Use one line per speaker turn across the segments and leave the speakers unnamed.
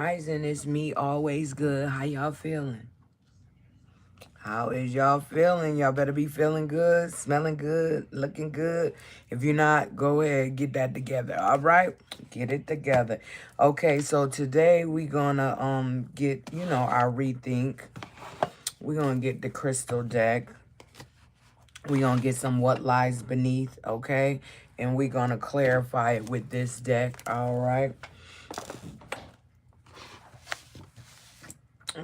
Rising, it's me, always good. How y'all feeling? How is y'all feeling? Y'all better be feeling good, smelling good, looking good. If you're not, go ahead, get that together. All right? Get it together. Okay, so today we gonna get, our rethink. We're gonna get the crystal deck. We're gonna get some what lies beneath, okay? And we're gonna clarify it with this deck, all right?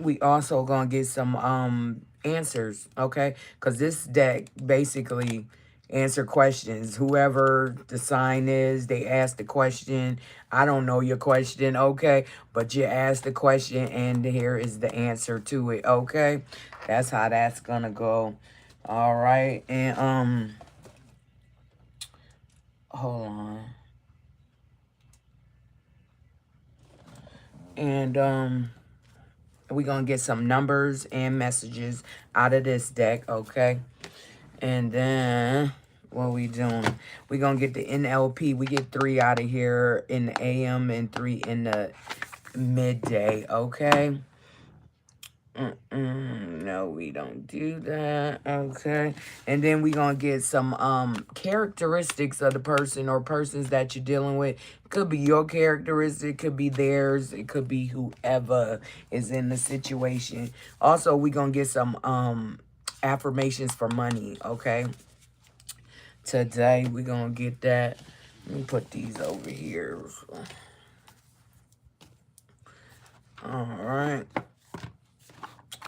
We also gonna get some answers, okay? Because this deck basically answer questions. Whoever the sign is, they ask the question. I don't know your question, okay? But you ask the question and here is the answer to it, okay? That's how that's gonna go. All right. And hold on. And we're gonna get some numbers and messages out of this deck, okay? And then what we doing? We gonna get the NLP. We get 3 out of here in the AM and 3 in the midday, okay? No, we don't do that, okay? And then we gonna get some characteristics of the person or persons that you're dealing with. Could be your characteristic, could be theirs, it could be whoever is in the situation. Also, we gonna get some affirmations for money, okay? Today we gonna get that. Let me put these over here. All right.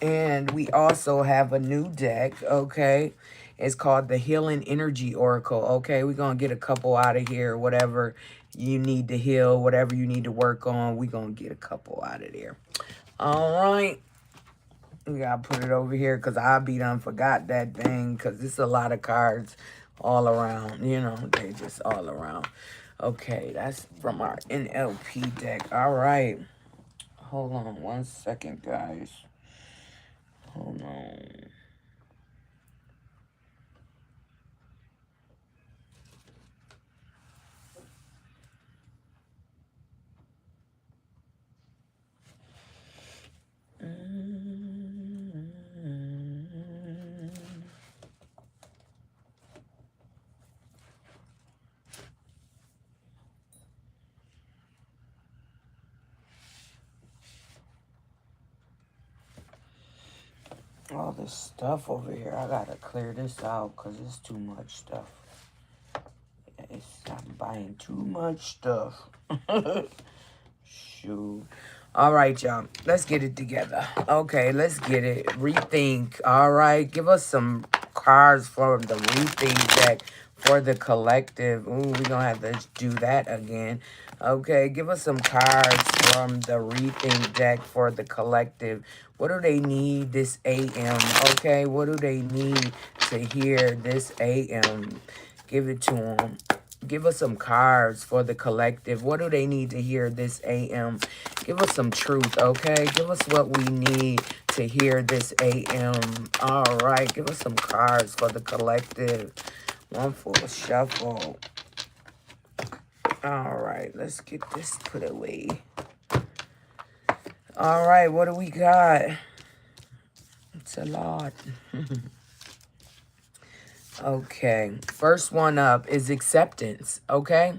And we also have a new deck, okay? It's called the Healing Energy Oracle, okay? We're going to get a couple out of here, whatever you need to heal, whatever you need to work on. We're going to get a couple out of there. All right. We got to put it over here because I be done forgot that thing because it's a lot of cards all around. You know, they just all around. Okay, that's from our NLP deck. All right. Hold on 1 second, guys. Hold on. All this stuff over here, I gotta clear this out because it's too much stuff. I'm buying too much stuff. Shoot. All right, y'all. Let's get it together. Okay, let's get it. Rethink. All right. Give us some cards for the rethink deck for the collective. Ooh, we're going to have to do that again. Okay, give us some cards from the rethink deck for the collective. What do they need this AM? Okay, what do they need to hear this AM? Give it to them. Give us some cards for the collective. What do they need to hear this AM? Give us some truth, okay? Give us what we need to hear this AM. All right, give us some cards for the collective. One full shuffle. All right, let's get this put away. All right, what do we got? It's a lot. Okay, first one up is acceptance, okay?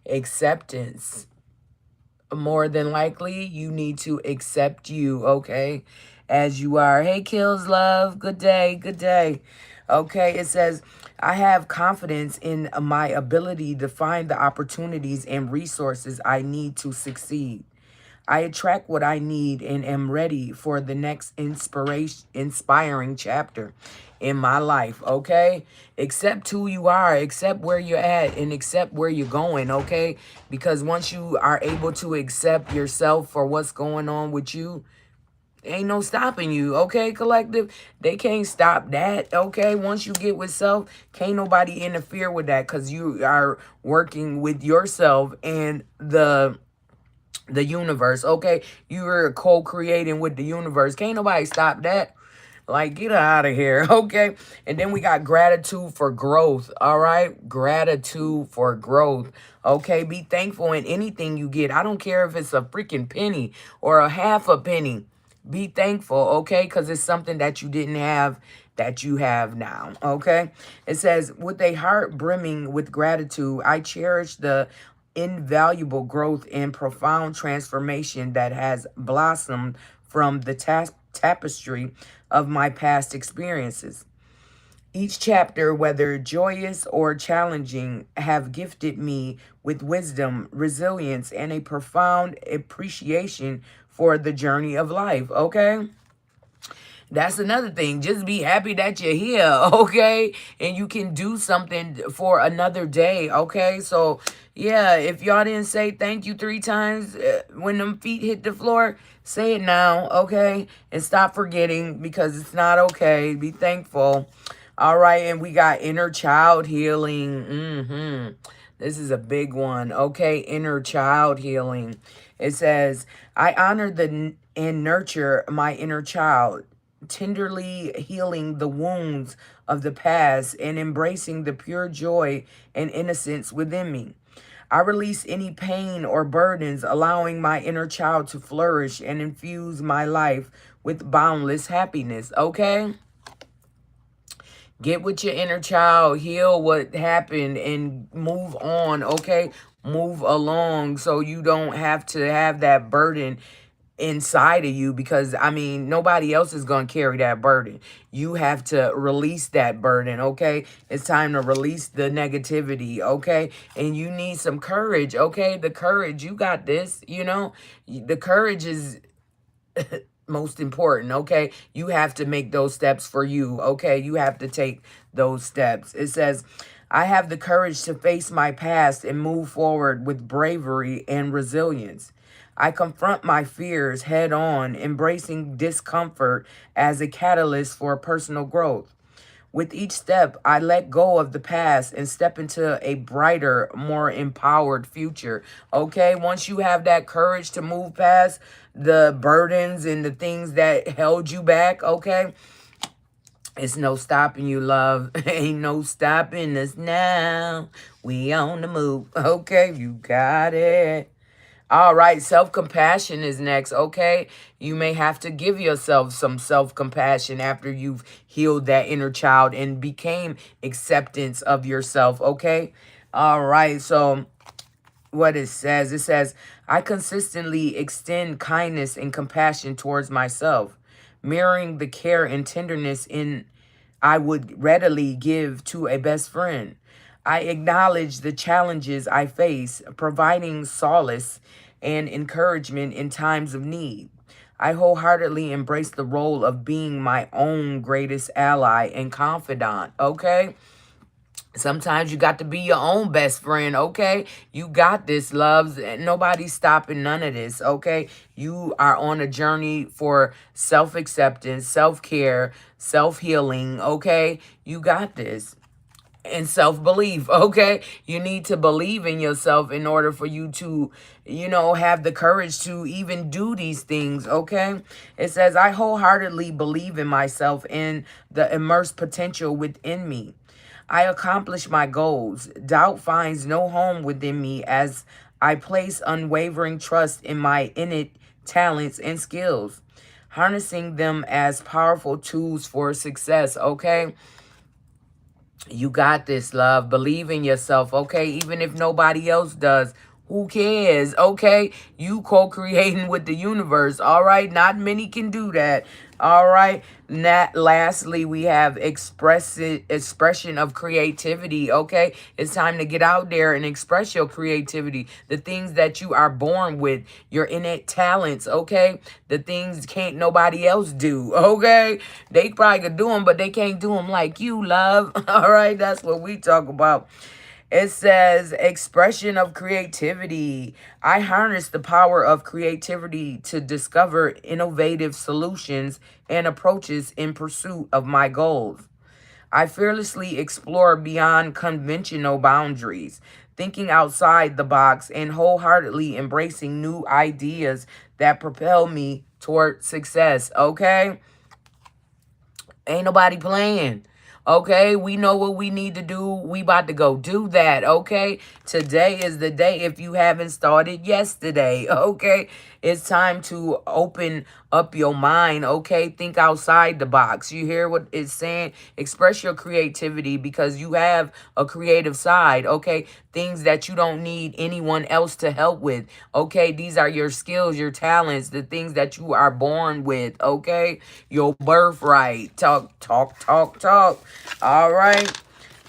Acceptance. More than likely, you need to accept you, okay? As you are. Hey, Kills Love, good day, good day. Okay, it says, I have confidence in my ability to find the opportunities and resources I need to succeed. I attract what I need and am ready for the next inspiring chapter in my life, okay? Accept who you are, accept where you're at, and accept where you're going, okay? Because once you are able to accept yourself for what's going on with you, ain't no stopping you, okay, collective? They can't stop that, okay? Once you get with self, can't nobody interfere with that because you are working with yourself and the universe, okay? You're co-creating with the universe. Can't nobody stop that. Like, get her out of here, okay? And then we got gratitude for growth, all right? Gratitude for growth, okay? Be thankful in anything you get. I don't care if it's a freaking penny or a half a penny. Be thankful, okay? Because it's something that you didn't have that you have now, okay? It says, with a heart brimming with gratitude, I cherish the invaluable growth and profound transformation that has blossomed from the tapestry of my past experiences. Each chapter, whether joyous or challenging, have gifted me with wisdom, resilience, and a profound appreciation for the journey of life, okay? That's another thing. Just be happy that you're here, okay? And you can do something for another day, okay? So, yeah, if y'all didn't say thank you 3 times when them feet hit the floor, say it now, okay? And stop forgetting because it's not okay. Be thankful. All right, and we got inner child healing. This is a big one, okay? Inner child healing. It says, I honor and nurture my inner child, tenderly healing the wounds of the past and embracing the pure joy and innocence within me. I release any pain or burdens, allowing my inner child to flourish and infuse my life with boundless happiness, okay? Get with your inner child, heal what happened, and move on, okay? Move along so you don't have to have that burden inside of you because, I mean, nobody else is going to carry that burden. You have to release that burden, okay? It's time to release the negativity, okay? And you need some courage, okay? The courage, you got this, you know? The courage is most important, okay? You have to make those steps for you, okay? You have to take those steps. It says, I have the courage to face my past and move forward with bravery and resilience. I confront my fears head on, embracing discomfort as a catalyst for personal growth. With each step, I let go of the past and step into a brighter, more empowered future. Okay, once you have that courage to move past the burdens and the things that held you back, okay, it's no stopping you, love. Ain't no stopping us now. We on the move. Okay, you got it. All right, self-compassion is next, okay? You may have to give yourself some self-compassion after you've healed that inner child and became acceptance of yourself, okay? All right, so what it says, I consistently extend kindness and compassion towards myself, mirroring the care and tenderness in I would readily give to a best friend. I acknowledge the challenges I face, providing solace and encouragement in times of need. I wholeheartedly embrace the role of being my own greatest ally and confidant, okay? Sometimes you got to be your own best friend, okay? You got this, loves. Nobody's stopping none of this, okay? You are on a journey for self-acceptance, self-care, self-healing, okay? You got this. And self-belief, okay? You need to believe in yourself in order for you to, you know, have the courage to even do these things, okay? It says, I wholeheartedly believe in myself and the immense potential within me. I accomplish my goals. Doubt finds no home within me as I place unwavering trust in my innate talents and skills, harnessing them as powerful tools for success, okay? You got this, love. Believe in yourself, okay? Even if nobody else does. Who cares, okay? You co-creating with the universe, all right? Not many can do that, all right? Lastly, we have expression of creativity, okay? It's time to get out there and express your creativity, the things that you are born with, your innate talents, okay? The things can't nobody else do, okay? They probably could do them, but they can't do them like you, love, all right? That's what we talk about. It says expression of creativity. I harness the power of creativity to discover innovative solutions and approaches in pursuit of my goals. I fearlessly explore beyond conventional boundaries, thinking outside the box and wholeheartedly embracing new ideas that propel me toward success, okay? Ain't nobody playing. Okay, we know what we need to do. We about to go do that. Okay, today is the day. If you haven't started yesterday, okay, it's time to open up your mind. Okay, think outside the box. You hear what it's saying? Express your creativity because you have a creative side. Okay, things that you don't need anyone else to help with. Okay, these are your skills, your talents, the things that you are born with. Okay, your birthright. Talk, talk, talk, talk. All right.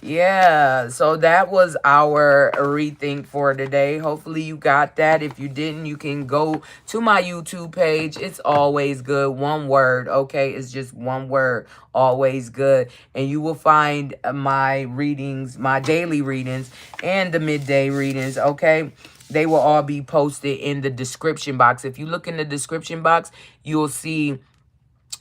Yeah, so that was our rethink for today. Hopefully you got that. If you didn't, you can go to my YouTube page. It's always good. One word, okay? It's just one word, always good. And you will find my readings, my daily readings, and the midday readings, okay? They will all be posted in the description box. If you look in the description box, you'll see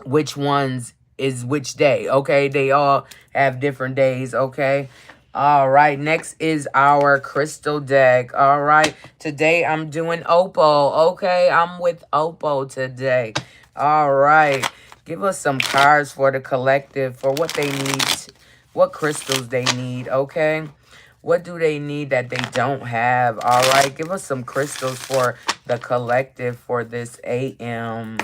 which ones is which day, okay? They all have different days, okay? All right, next is our crystal deck. All right, today I'm doing Opal, okay? I'm with Opal today. All right, give us some cards for the collective for what they need, what crystals they need, okay? What do they need that they don't have? All right, give us some crystals for the collective for this AM.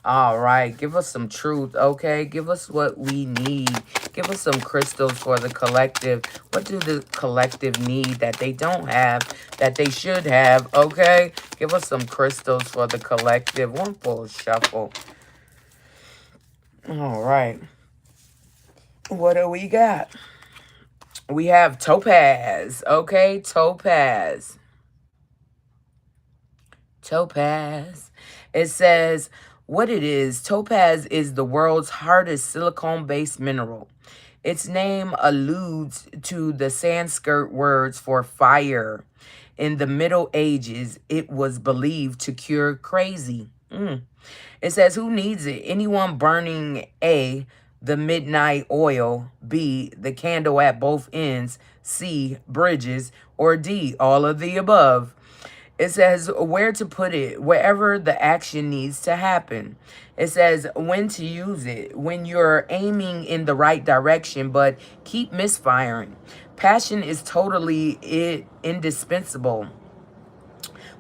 All right, give us some truth, okay? Give us what we need. Give us some crystals for the collective. What do the collective need that they don't have, that they should have, okay? Give us some crystals for the collective. One full shuffle. All right. What do we got? We have topaz, okay? Topaz. Topaz. It says, what it is, topaz is the world's hardest silicone-based mineral. Its name alludes to the Sanskrit words for fire. In the Middle Ages, it was believed to cure crazy. It says, who needs it? Anyone burning A, the midnight oil, B, the candle at both ends, C, bridges, or D, all of the above. It says where to put it, wherever the action needs to happen. It says when to use it, when you're aiming in the right direction, but keep misfiring. Passion is totally indispensable.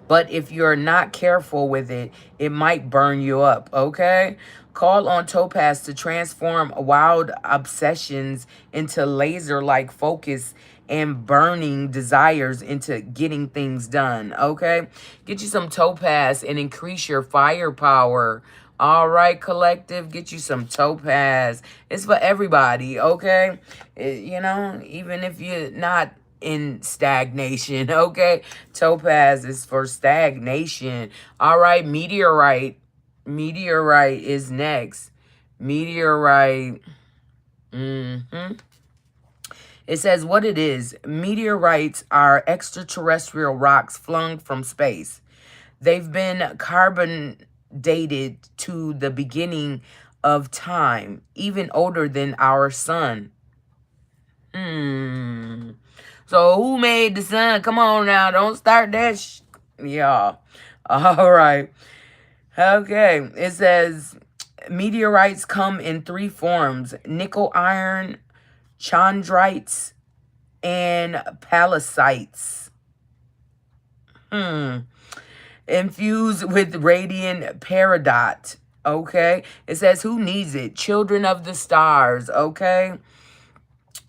But if you're not careful with it, it might burn you up, okay? Call on Topaz to transform wild obsessions into laser-like focus and burning desires into getting things done, okay? Get you some Topaz and increase your firepower. All right, collective, get you some Topaz. It's for everybody, okay? You know, even if you're not in stagnation, okay? Topaz is for stagnation. All right, meteorite. Meteorite is next. Meteorite. It says what it is. Meteorites are extraterrestrial rocks flung from space. They've been carbon dated to the beginning of time, even older than our sun. So who made the sun? Come on now. Don't start that yeah. All right. Okay. It says meteorites come in three forms. Nickel iron, chondrites, and pallasites. Infused with radiant peridot. Okay. It says who needs it? Children of the stars. Okay.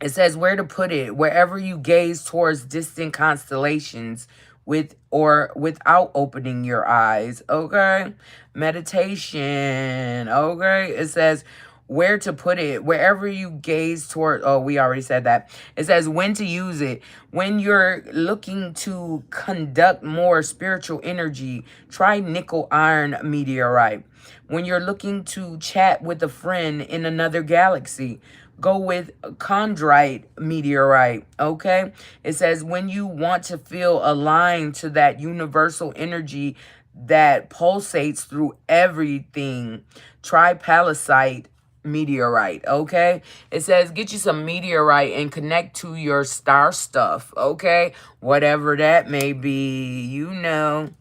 It says where to put it, wherever you gaze towards distant constellations with or without opening your eyes, okay? Meditation, okay? It says where to put it, wherever you gaze toward, oh, we already said that. It says when to use it. When you're looking to conduct more spiritual energy, try nickel iron meteorite. When you're looking to chat with a friend in another galaxy, go with chondrite meteorite, okay? It says when you want to feel aligned to that universal energy that pulsates through everything, try palisite meteorite, okay? It says get you some meteorite and connect to your star stuff, okay? Whatever that may be, you know.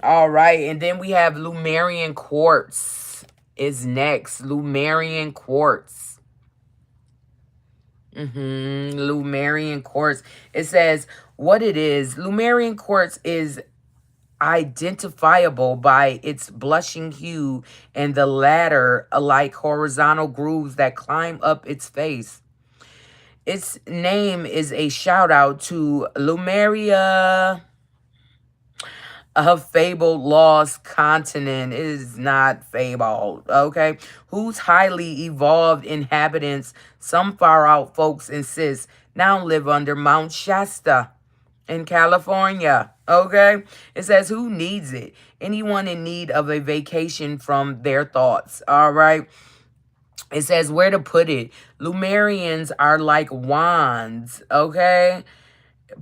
All right, and then we have Lumerian quartz. is next. Lumerian quartz. Lumerian quartz. It says what it is. Lumerian quartz is identifiable by its blushing hue and the ladder like horizontal grooves that climb up its face. Its name is a shout out to Lumeria, a fabled lost continent. It is not fabled, okay? Whose highly evolved inhabitants, some far out folks insist, now live under Mount Shasta in California, okay? It says, who needs it? Anyone in need of a vacation from their thoughts, all right? It says where to put it. Lumerians are like wands, okay?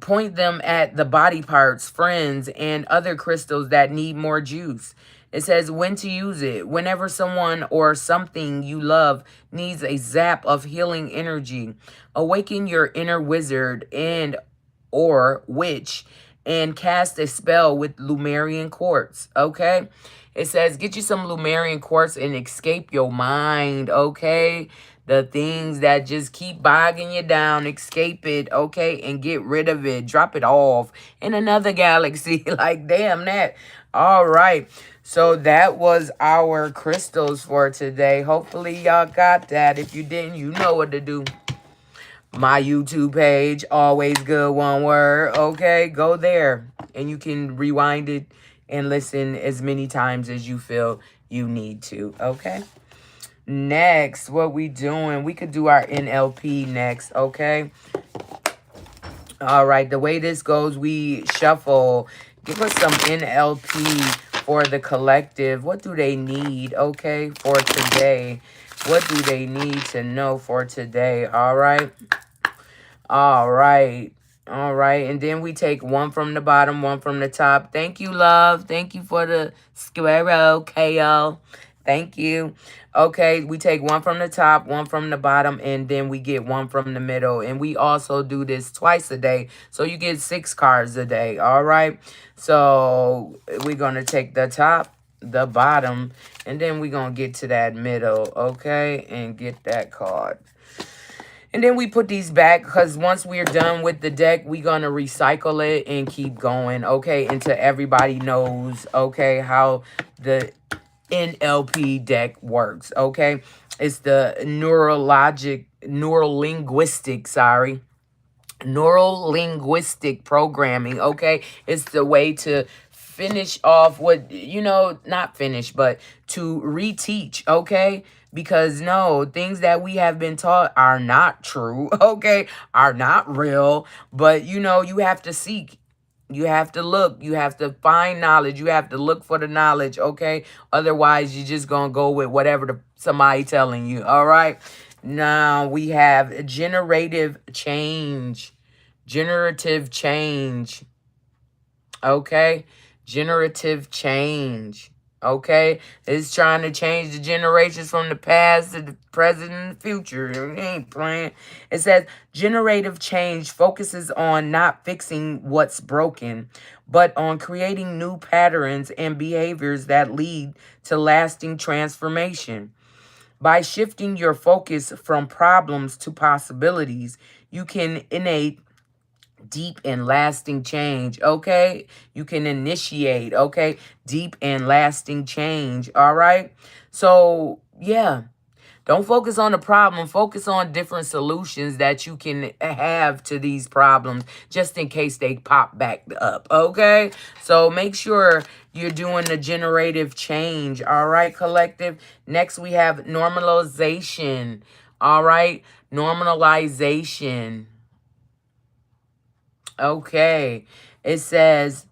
Point them at the body parts, friends, and other crystals that need more juice. It says when to use it. Whenever someone or something you love needs a zap of healing energy, awaken your inner wizard and or witch and cast a spell with Lumerian quartz, okay? It says get you some Lumerian quartz and escape your mind, okay? The things that just keep bogging you down, escape it, okay? And get rid of it. Drop it off in another galaxy. Like, damn that. All right. So that was our crystals for today. Hopefully y'all got that. If you didn't, you know what to do. My YouTube page, always good, one word, okay? Go there and you can rewind it and listen as many times as you feel you need to, okay? Next, what we doing? We could do our NLP next, okay? All right, the way this goes, we shuffle. Give us some NLP for the collective. What do they need, okay, for today? What do they need to know for today, all right? All right. All right. And then we take one from the bottom, one from the top. Thank you, love. Thank you for the squirrel, KO. Thank you. Okay, we take one from the top, one from the bottom, and then we get one from the middle. And we also do this twice a day. So you get 6 cards a day. All right. So we're going to take the top, the bottom, and then we're going to get to that middle. Okay. And get that card. And then we put these back because once we're done with the deck, we're going to recycle it and keep going, okay? Until everybody knows, okay, how the NLP deck works, okay? It's the neurolinguistic programming, okay? It's the way to finish off what, not finish, but to reteach, okay? Because no, things that we have been taught are not true, okay? Are not real, but you have to seek. You have to look. You have to find knowledge. You have to look for the knowledge, okay? Otherwise, you're just going to go with whatever somebody telling you, all right? Now, we have generative change. Generative change, okay? Generative change. Okay, it's trying to change the generations from the past to the present and the future. It ain't playing. It says generative change focuses on not fixing what's broken, but on creating new patterns and behaviors that lead to lasting transformation. By shifting your focus from problems to possibilities, you can innate deep and lasting change, okay? You can initiate, okay? Deep and lasting change, all right? So, yeah. Don't focus on the problem. Focus on different solutions that you can have to these problems just in case they pop back up, okay? So make sure you're doing the generative change, all right, collective? Next, we have normalization, all right? Normalization. Okay. It says,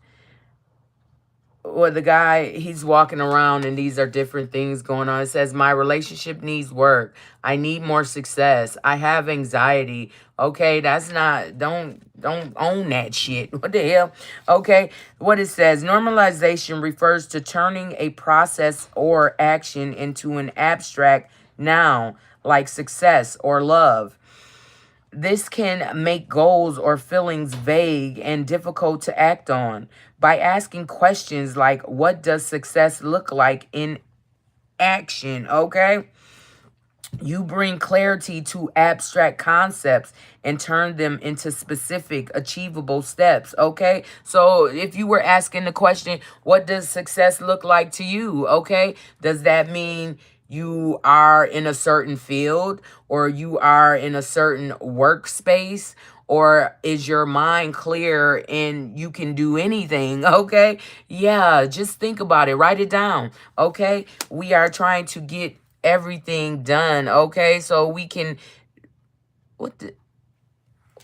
well, the guy, he's walking around and these are different things going on. It says, my relationship needs work. I need more success. I have anxiety. Okay, that's not, don't own that shit. What the hell? Okay, what it says, normalization refers to turning a process or action into an abstract noun like success or love. This can make goals or feelings vague and difficult to act on. By asking questions like, what does success look like in action, okay? You bring clarity to abstract concepts and turn them into specific, achievable steps, okay? So if you were asking the question, what does success look like to you, okay? Does that mean you are in a certain field or you are in a certain workspace? Or is your mind clear and you can do anything? Okay. Yeah. Just think about it. Write it down. Okay. We are trying to get everything done. Okay. So we can, what the,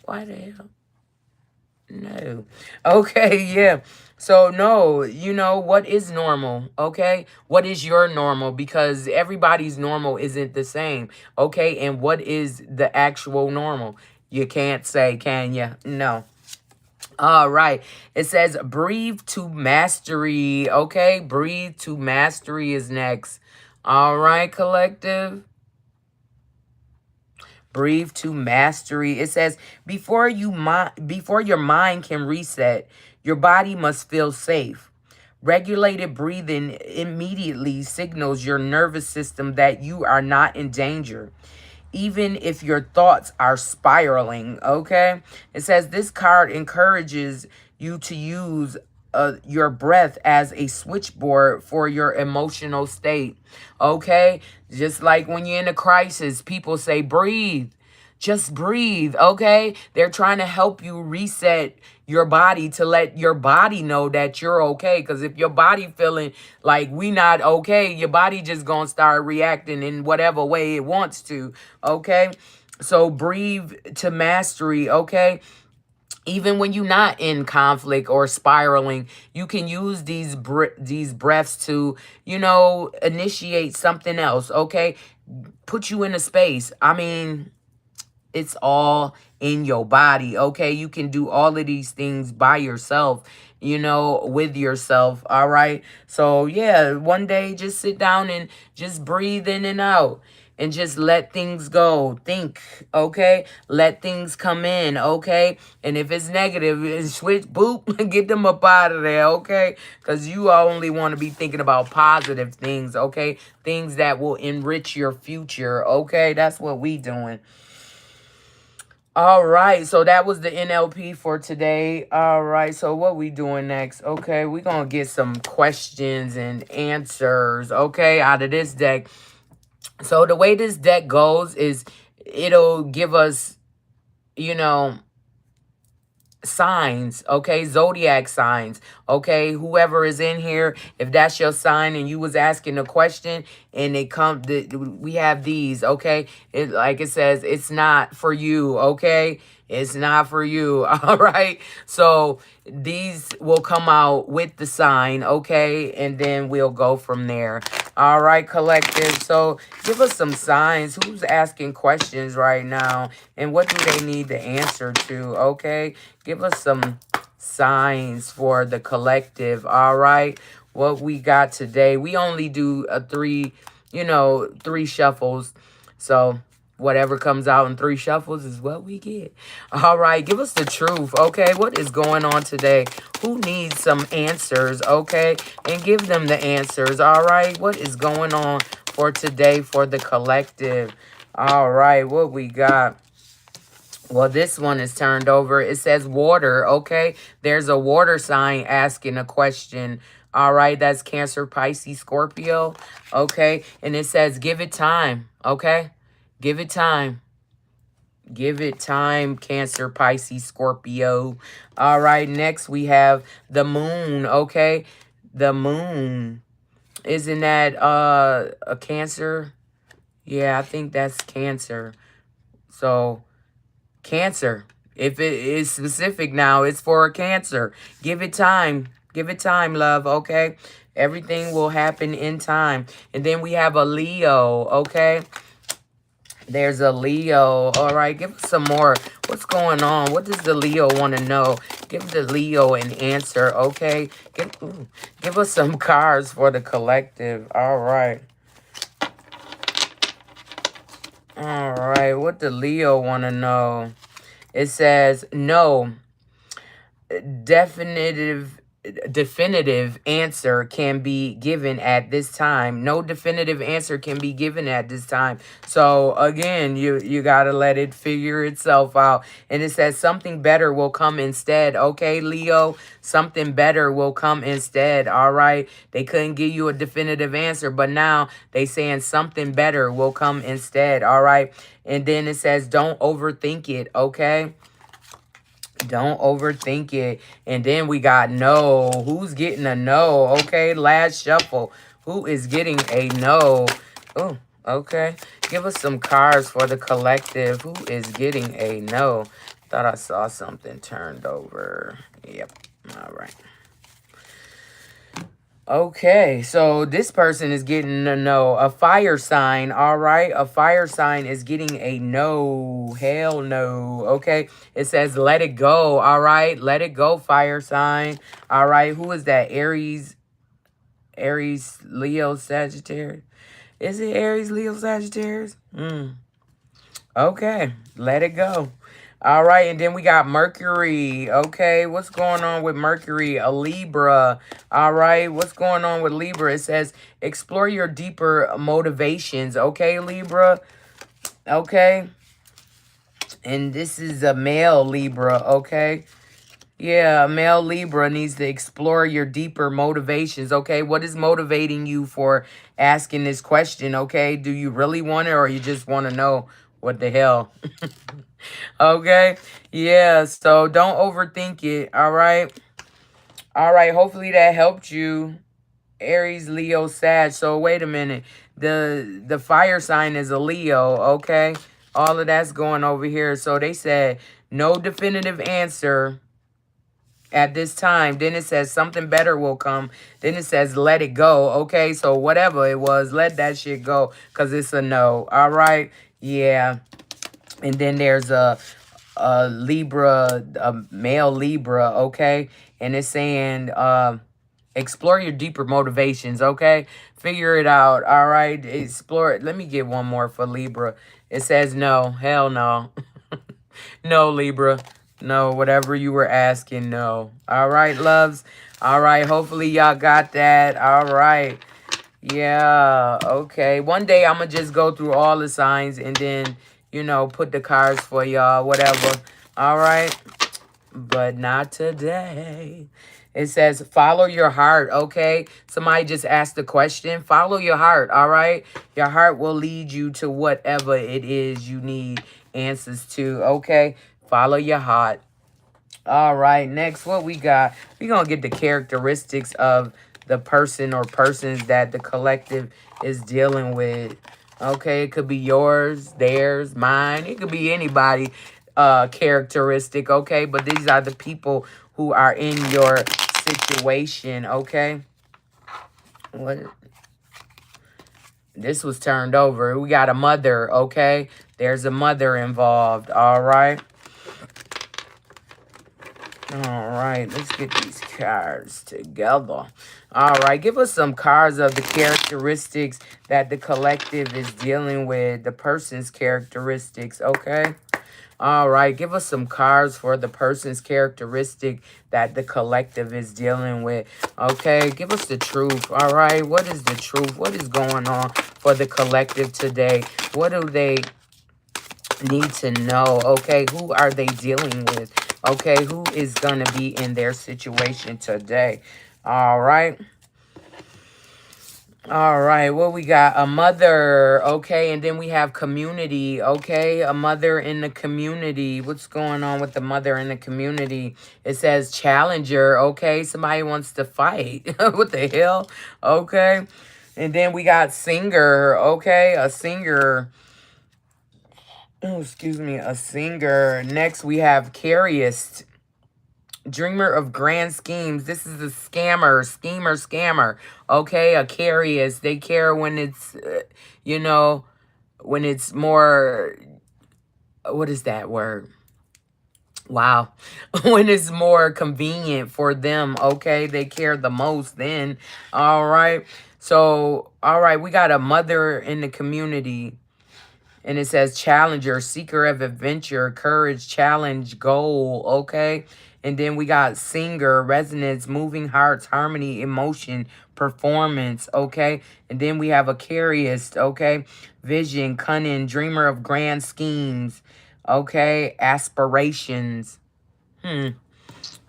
why the hell? No. Okay. Yeah. So, no, you know, what is normal? Okay. What is your normal? Because everybody's normal isn't the same. Okay. And what is the actual normal? You can't say, can you? No. All right. It says breathe to mastery. Okay. Breathe to mastery is next. All right, collective. Breathe to mastery. It says before your mind can reset, your body must feel safe. Regulated breathing immediately signals your nervous system that you are not in danger, even if your thoughts are spiraling, okay? It says this card encourages you to use your breath as a switchboard for your emotional state, okay? Just like when you're in a crisis, people say, breathe. Just breathe, okay? They're trying to help you reset your body to let your body know that you're okay. Because if your body feeling like we not okay, your body just gonna start reacting in whatever way it wants to, okay? So breathe to mastery, okay? Even when you're not in conflict or spiraling, you can use these breaths to, you know, initiate something else, okay? Put you in a space. I mean, it's all in your body, okay? You can do all of these things by yourself, you know, with yourself, all right? So, yeah, one day just sit down and just breathe in and out and just let things go. Think, okay? Let things come in, okay? And if it's negative, switch, boop, get them up out of there, okay? Because you only want to be thinking about positive things, okay? Things that will enrich your future, okay? That's what we doing. All right, so that was the NLP for today. All right, so what we doing next? Okay, we're going to get some questions and answers, okay, out of this deck. So the way this deck goes is it'll give us, you know, signs, okay, zodiac signs, okay, whoever is in here, if that's your sign and you was asking a question and it come, we have these, okay, it, like it says, it's not for you, okay, it's not for you. All right, so these will come out with the sign, okay, and then we'll go from there. All right, collective, so give us some signs. Who's asking questions right now and what do they need the answer to? Okay, give us some signs for the collective. All right, what we got today, we only do a three shuffles, so whatever comes out in 3 shuffles is what we get. All right, give us the truth, okay? What is going on today? Who needs some answers, okay? And give them the answers, all right? What is going on for today for the collective? All right, what we got? Well, this one is turned over. It says water, okay? There's a water sign asking a question. All right, that's Cancer, Pisces, Scorpio, okay? And it says give it time, okay? Give it time. Give it time, Cancer, Pisces, Scorpio. All right, next we have the moon, okay? The moon. Isn't that a Cancer? Yeah, I think that's Cancer. So, Cancer. If it is specific now, it's for a Cancer. Give it time. Give it time, love, okay? Everything will happen in time. And then we have a Leo, okay? There's a Leo. All right, give us some more. What's going on? What does the Leo want to know? Give the Leo an answer, okay? Give us some cards for the collective. All right. All right, what the Leo want to know? It says, no, definitive definitive answer can be given at this time. No definitive answer can be given at this time. So again, you got to let it figure itself out. And it says something better will come instead. Okay, Leo, something better will come instead. All right. They couldn't give you a definitive answer, but now they saying something better will come instead. All right. And then it says don't overthink it. Okay. Don't overthink it. And then we got no. Who's getting a no? Okay, last shuffle. Who is getting a no? Oh, okay. Give us some cards for the collective. Who is getting a no? Thought I saw something turned over. Yep. All right. Okay, so this person is getting a no. A fire sign, all right? A fire sign is getting a no. Hell no, okay? It says let it go, all right? Let it go, fire sign. All right, who is that? Aries, Leo, Sagittarius? Is it Aries, Leo, Sagittarius? Okay, let it go. All right, and then we got Mercury. Okay, what's going on with Mercury? A Libra. All right, what's going on with Libra? It says explore your deeper motivations. Okay, Libra. Okay, and this is a male Libra. Okay. Yeah, a male Libra needs to explore your deeper motivations, okay? What is motivating you for asking this question, okay? Do you really want it or you just want to know what the hell? Okay? Yeah, so don't overthink it, all right? All right, hopefully that helped you. Aries, Leo, Sag. So wait a minute. The fire sign is a Leo, okay? All of that's going over here. So they said no definitive answer at this time. Then it says something better will come. Then it says let it go. Okay, so whatever it was, let that shit go because it's a no. All right, yeah. And then there's a Libra, a male Libra. Okay, and it's saying explore your deeper motivations. Okay, figure it out. All right, explore it. Let me get one more for Libra. It says no. Hell no. No, Libra. No, whatever you were asking, no. All right, loves. All right, hopefully y'all got that. All right. Yeah, okay. One day I'm going to just go through all the signs and then, you know, put the cards for y'all, whatever. All right. But not today. It says, follow your heart, okay? Somebody just asked the question. Follow your heart, all right? Your heart will lead you to whatever it is you need answers to, okay? Follow your heart. All right, next, what we got? We're going to get the characteristics of the person or persons that the collective is dealing with. Okay, it could be yours, theirs, mine. It could be anybody characteristic, okay? But these are the people who are in your situation, okay? What? This was turned over. We got a mother, okay? There's a mother involved, all right? All right, let's get these cards together. All right, give us some cards of the characteristics that the collective is dealing with, the person's characteristics, okay? All right, give us some cards for the person's characteristic that the collective is dealing with. Okay, give us the truth. All right, what is the truth? What is going on for the collective today? What do they need to know? Okay, who are they dealing with? Okay, who is going to be in their situation today? All right. All right, well, we got a mother, okay, and then we have community, okay, a mother in the community. What's going on with the mother in the community? It says challenger, okay, somebody wants to fight. What the hell? Okay, and then we got singer, okay, a singer. Oh, excuse me, a singer. Next, we have curious. Dreamer of grand schemes. This is a scammer, scammer. Okay, a curious. They care when it's, you know, when it's more, what is that word? Wow. When it's more convenient for them, okay? They care the most then. All right. So, all right, we got a mother in the community. And it says challenger, seeker of adventure, courage, challenge, goal, okay? And then we got singer, resonance, moving hearts, harmony, emotion, performance, okay? And then we have Aquarius, okay? Vision, cunning, dreamer of grand schemes, okay? Aspirations.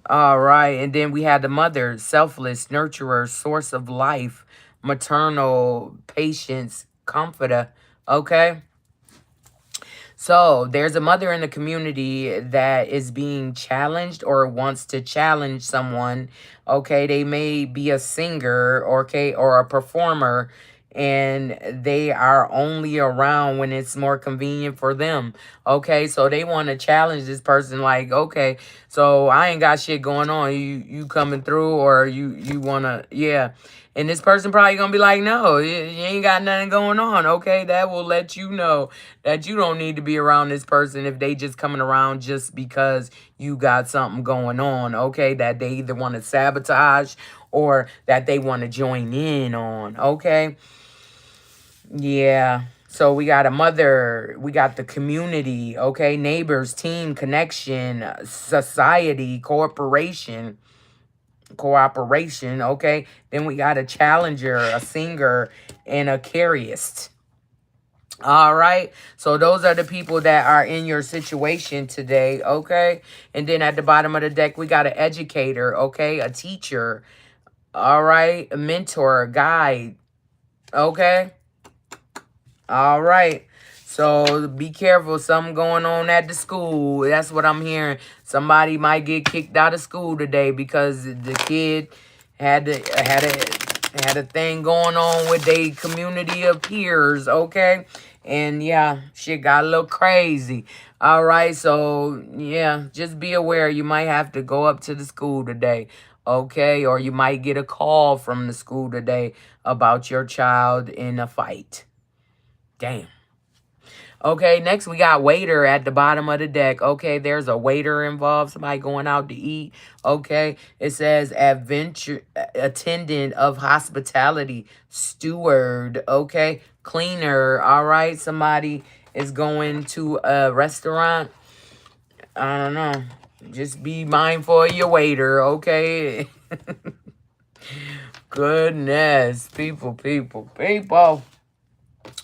All right. And then we had the mother, selfless, nurturer, source of life, maternal, patience, comforter, okay? So there's a mother in the community that is being challenged or wants to challenge someone. Okay, they may be a singer, okay, or a performer, and they are only around when it's more convenient for them. Okay, so they want to challenge this person, like, okay, so I ain't got shit going on. You coming through, or you wanna, yeah. And this person probably gonna be like, no, you ain't got nothing going on. Okay, that will let you know that you don't need to be around this person if they just coming around just because you got something going on. Okay, that they either want to sabotage or that they want to join in on. Okay, yeah. So we got a mother, we got the community, okay, neighbors, team, connection, society, cooperation, okay? Then we got a challenger, a singer, and a carryist. All right. So those are the people that are in your situation today, okay? And then at the bottom of the deck, we got an educator, okay? A teacher, all right? A mentor, a guide, okay? All right. So be careful. Something going on at the school. That's what I'm hearing. Somebody might get kicked out of school today because the kid had a thing going on with a community of peers. Okay, and yeah, shit got a little crazy. All right, so yeah, just be aware. You might have to go up to the school today. Okay, or you might get a call from the school today about your child in a fight. Damn. Okay, next we got waiter at the bottom of the deck. Okay, there's a waiter involved, somebody going out to eat. Okay, it says adventure attendant of hospitality, steward. Okay, cleaner. All right, somebody is going to a restaurant. I don't know. Just be mindful of your waiter. Okay. Goodness, people.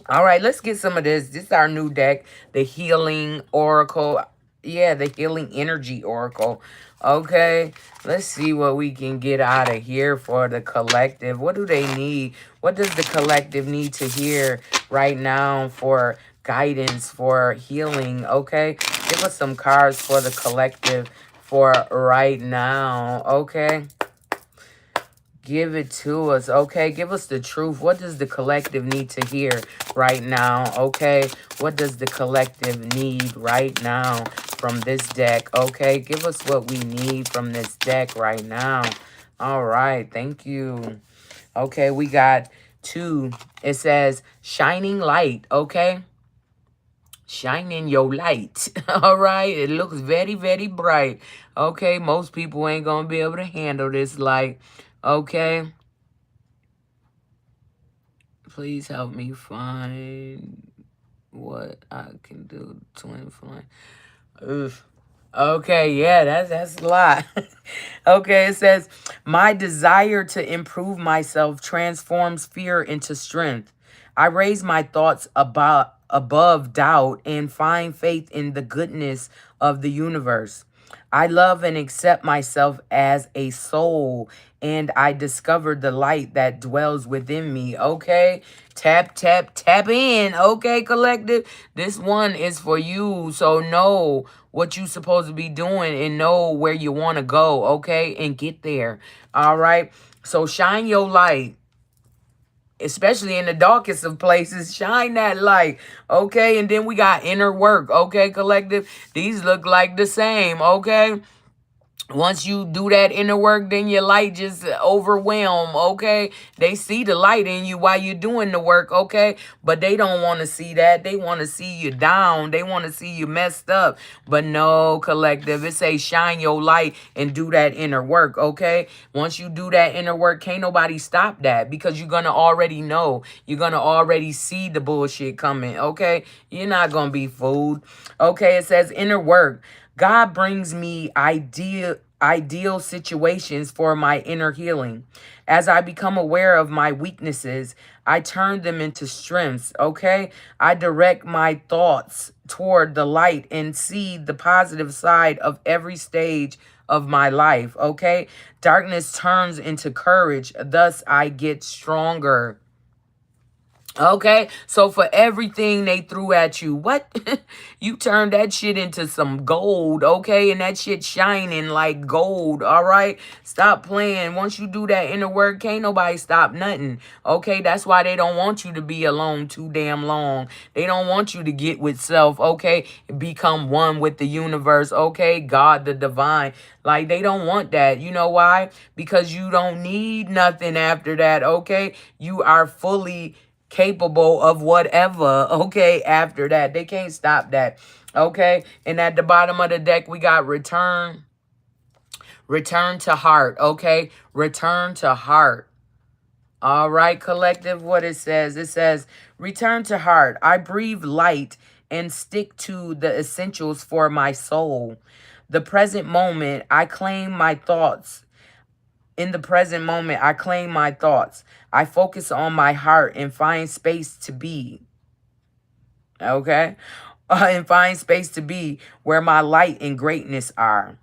All right, let's get some of this. This is our new deck, the Healing Oracle. Yeah, the Healing Energy Oracle. Okay, let's see what we can get out of here for the collective. What do they need? What does the collective need to hear right now for guidance, for healing? Okay, give us some cards for the collective for right now. Okay. Give it to us, okay? Give us the truth. What does the collective need to hear right now, okay? What does the collective need right now from this deck, okay? Give us what we need from this deck right now. All right, thank you. Okay, we got 2. It says, shining light, okay? Shining your light, all right? It looks very, very bright, okay? Most people ain't gonna be able to handle this light, okay? Please help me find what I can do to influence. Oof. Okay, yeah, that's a lot. Okay, it says, my desire to improve myself transforms fear into strength. I raise my thoughts about above doubt and find faith in the goodness of the universe. I love and accept myself as a soul, and I discover the light that dwells within me. Okay, tap in. Okay, collective, this one is for you. So know what you supposed to be doing and know where you want to go. Okay, and get there. All right, so shine your light, especially in the darkest of places. Shine that light, okay? And then we got inner work, okay, collective? These look like the same, okay? Once you do that inner work, then your light just overwhelm, okay? They see the light in you while you're doing the work, okay? But they don't want to see that. They want to see you down. They want to see you messed up. But no, collective, it say shine your light and do that inner work, okay? Once you do that inner work, can't nobody stop that, because you're going to already know. You're going to already see the bullshit coming, okay? You're not going to be fooled. Okay, it says inner work. God brings me ideal situations for my inner healing. As I become aware of my weaknesses, I turn them into strengths, okay? I direct my thoughts toward the light and see the positive side of every stage of my life, okay? Darkness turns into courage, thus I get stronger. Okay, so for everything they threw at you, what? You turned that shit into some gold, okay? And that shit shining like gold, all right? Stop playing. Once you do that inner work, can't nobody stop nothing, okay? That's why they don't want you to be alone too damn long. They don't want you to get with self, okay? Become one with the universe, okay? God, the divine. Like, they don't want that. You know why? Because you don't need nothing after that, okay? You are fully capable of whatever, okay, after that. They can't stop that, okay? And at the bottom of the deck, we got return to heart, okay? Return to heart. All right, collective, what it says, return to heart. I breathe light and stick to the essentials for my soul. The present moment, I claim my thoughts. In the present moment, I claim my thoughts. I focus on my heart and find space to be. Okay? And find space to be where my light and greatness are.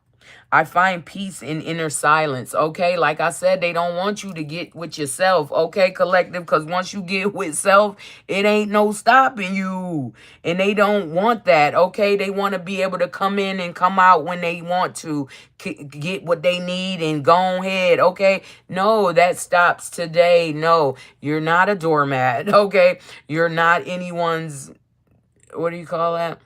I find peace in inner silence, okay? Like I said, they don't want you to get with yourself, okay, collective? Because once you get with self, it ain't no stopping you. And they don't want that, okay? They want to be able to come in and come out when they want to, get what they need and go ahead, okay? No, that stops today. No, you're not a doormat, okay? You're not anyone's, what do you call that?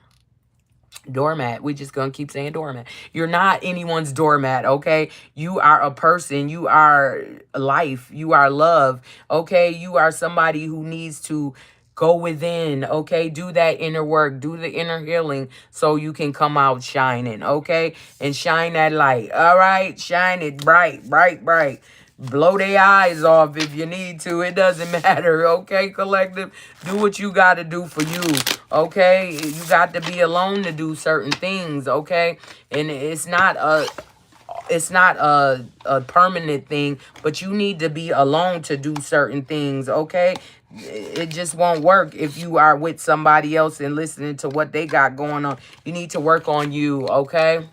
Doormat. We just gonna keep saying doormat. You're not anyone's doormat, okay? You are a person. You are life. You are love, okay? You are somebody who needs to go within, okay? Do that inner work. Do the inner healing so you can come out shining, okay? And shine that light, all right? Shine it bright, bright, bright. Blow their eyes off if you need to. It doesn't matter, okay, collective? Do what you got to do for you, okay? You got to be alone to do certain things, okay? And it's not a permanent thing, but you need to be alone to do certain things, okay? It just won't work if you are with somebody else and listening to what they got going on. You need to work on you, okay?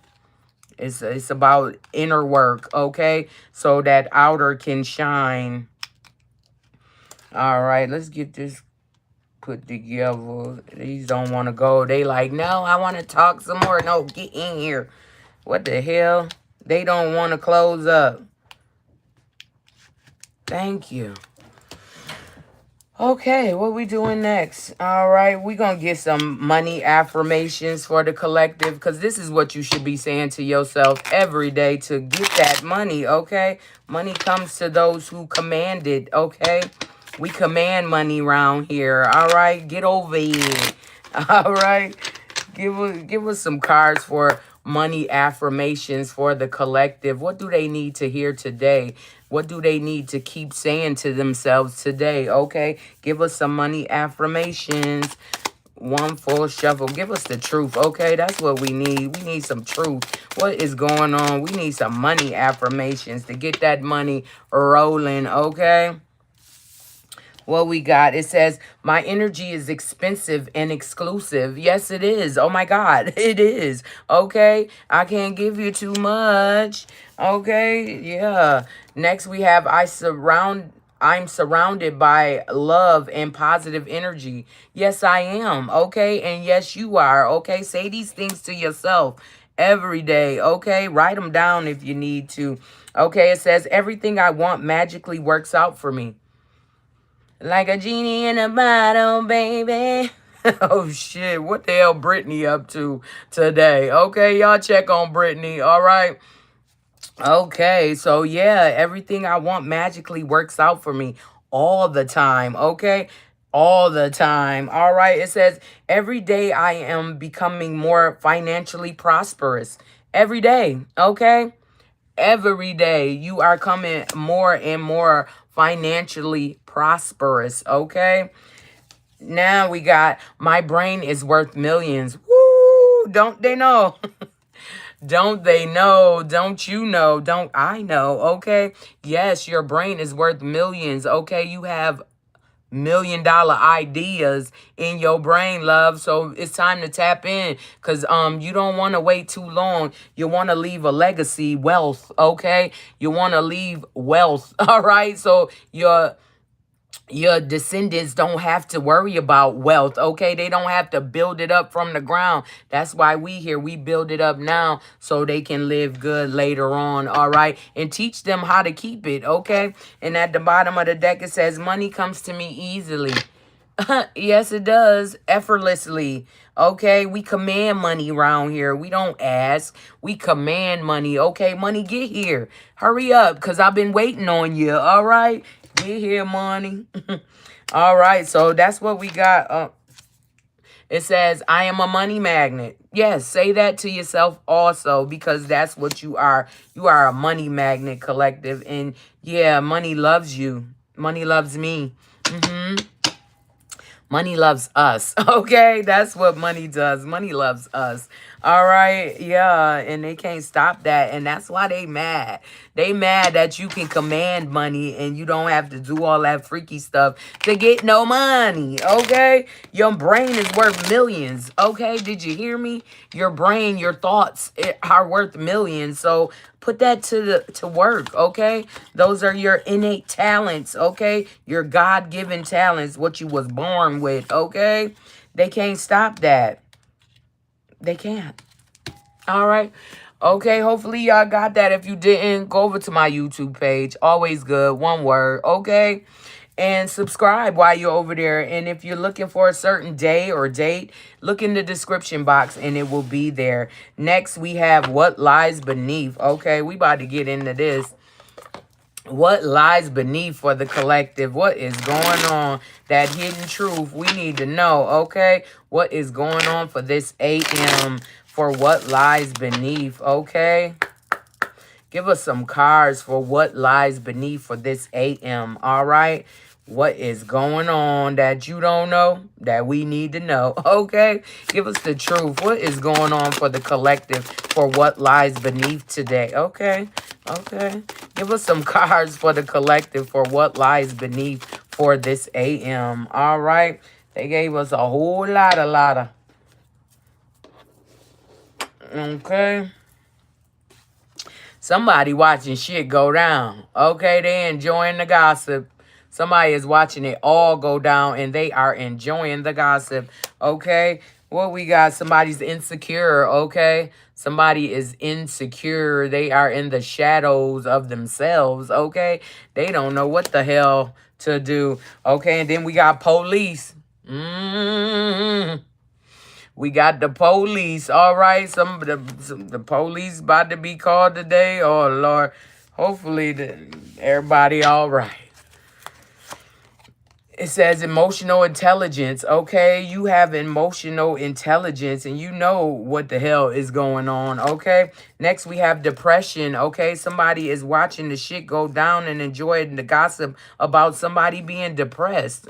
It's about inner work, okay? So that outer can shine. All right, let's get this put together. These don't want to go. They like, no, I want to talk some more. No, get in here. What the hell? They don't want to close up. Thank you. Okay, what we doing next? All right, we going to get some money affirmations for the collective, because this is what you should be saying to yourself every day to get that money, okay? Money comes to those who command it, okay? We command money around here, all right? Get over here, all right? Give us some cards for money affirmations for the collective. What do they need to hear today? What do they need to keep saying to themselves today? Okay, give us some money affirmations. One full shuffle. Give us the truth, okay? That's what we need. We need some truth. What is going on? We need some money affirmations to get that money rolling, okay? What we got, it says, my energy is expensive and exclusive. Yes, it is. Oh my God, it is. Okay, I can't give you too much. Okay, yeah. Next we have, I'm surrounded by love and positive energy. Yes, I am. Okay, and yes, you are. Okay, say these things to yourself every day. Okay, write them down if you need to. Okay, it says, everything I want magically works out for me. Like a genie in a bottle, baby. Oh, shit. What the hell Brittany up to today? Okay, y'all check on Brittany, all right? Okay, so yeah, everything I want magically works out for me all the time, okay? All the time. All right, it says every day I am becoming more financially prosperous. Every day, okay? Every day you are coming more and more financially prosperous, okay? Now we got my brain is worth millions. Woo! Don't they know? Don't they know? Don't you know? Don't I know? Okay. Yes, your brain is worth millions. Okay. You have $1 million ideas in your brain, love. So it's time to tap in because you don't want to wait too long. You want to leave a legacy, wealth. Okay. You want to leave wealth. All right. So your descendants don't have to worry about wealth, okay? They don't have to build it up from the ground. That's why we build it up now so they can live good later on, all right? And teach them how to keep it, okay? And at the bottom of the deck, it says, money comes to me easily. Yes, it does. Effortlessly. Okay, we command money around here. We don't ask. We command money. Okay, money, get here. Hurry up, because I've been waiting on you. All right? Get here, money. All right, so that's what we got. It says, I am a money magnet. Yes, say that to yourself also, because that's what you are. You are a money magnet collective. And yeah, money loves you. Money loves me. Money loves us. Okay, that's what money does. Money loves us. All right, yeah, and they can't stop that, and that's why they mad. They mad that you can command money and you don't have to do all that freaky stuff to get no money. Okay, your brain is worth millions. Okay, did you hear me? Your brain, your thoughts are worth millions. So put that to work, okay? Those are your innate talents, okay? Your God-given talents, what you was born with, okay? They can't stop that. They can't. All right. Okay, hopefully y'all got that. If you didn't, go over to my YouTube page. Always good. One word. Okay. And subscribe while you're over there. And if you're looking for a certain day or date, look in the description box and it will be there. Next, we have what lies beneath. Okay, we about to get into this. What lies beneath for the collective? What is going on? That hidden truth we need to know, okay? What is going on for this AM for what lies beneath, okay? Give us some cards for what lies beneath for this AM, all right? What is going on that you don't know that we need to know, okay? Give us the truth. What is going on for the collective for what lies beneath today, okay? Okay. Give us some cards for the collective for what lies beneath for this AM, all right? They gave us a whole lot of, okay? Somebody watching shit go down. Okay, they enjoying the gossip. Somebody is watching it all go down and they are enjoying the gossip. Okay, what we got? Somebody's insecure. Okay, somebody is insecure. They are in the shadows of themselves. Okay, they don't know what the hell to do. Okay, and then we got police. We got the police. All right. The police about to be called today. Oh, Lord. Hopefully, everybody all right. It says emotional intelligence. Okay. You have emotional intelligence and you know what the hell is going on. Okay. Next, we have depression. Okay. Somebody is watching the shit go down and enjoying the gossip about somebody being depressed.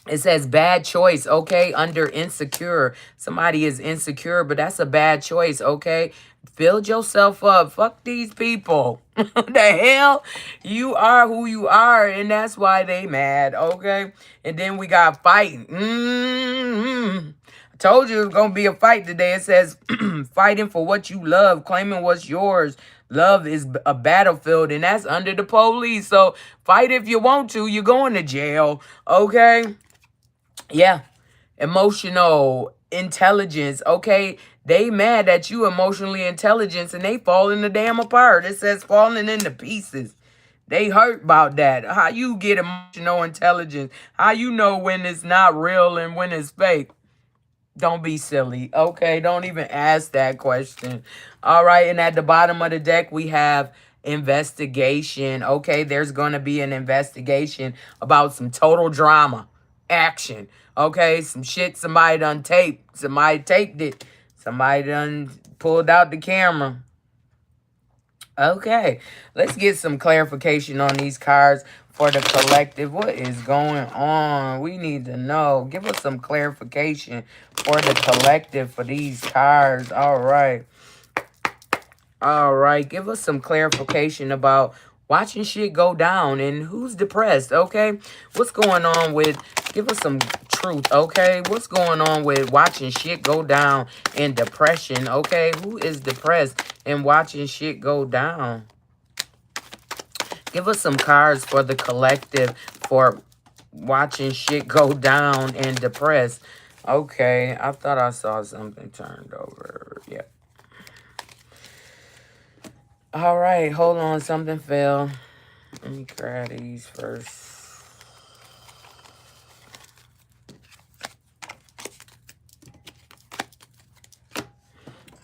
It says bad choice, okay? Under insecure. Somebody is insecure, but that's a bad choice, okay? Build yourself up. Fuck these people. The hell? You are who you are, and that's why they mad, okay? And then we got fighting. I told you it was going to be a fight today. It says fighting for what you love, claiming what's yours. Love is a battlefield, and that's under the police. So fight if you want to. You're going to jail, okay? Yeah. Emotional intelligence. Okay. They mad at you emotionally intelligence and they falling the damn apart. It says falling into pieces. They hurt about that. How you get emotional intelligence? How you know when it's not real and when it's fake? Don't be silly. Okay, don't even ask that question. All right, and at the bottom of the deck, we have investigation. Okay, there's going to be an investigation about some total drama, action. Okay, some shit somebody done taped. Somebody taped it. Somebody done pulled out the camera. Okay, let's get some clarification on these cards for the collective. What is going on? We need to know. Give us some clarification for the collective for these cards. All right. All right. Give us some clarification about watching shit go down and who's depressed, okay? What's going on with, give us some truth, okay? What's going on with watching shit go down and depression, okay? Who is depressed and watching shit go down? Give us some cards for the collective for watching shit go down and depressed. Okay, I thought I saw something turned over. Yep. All right, hold on. Something fell. Let me grab these first.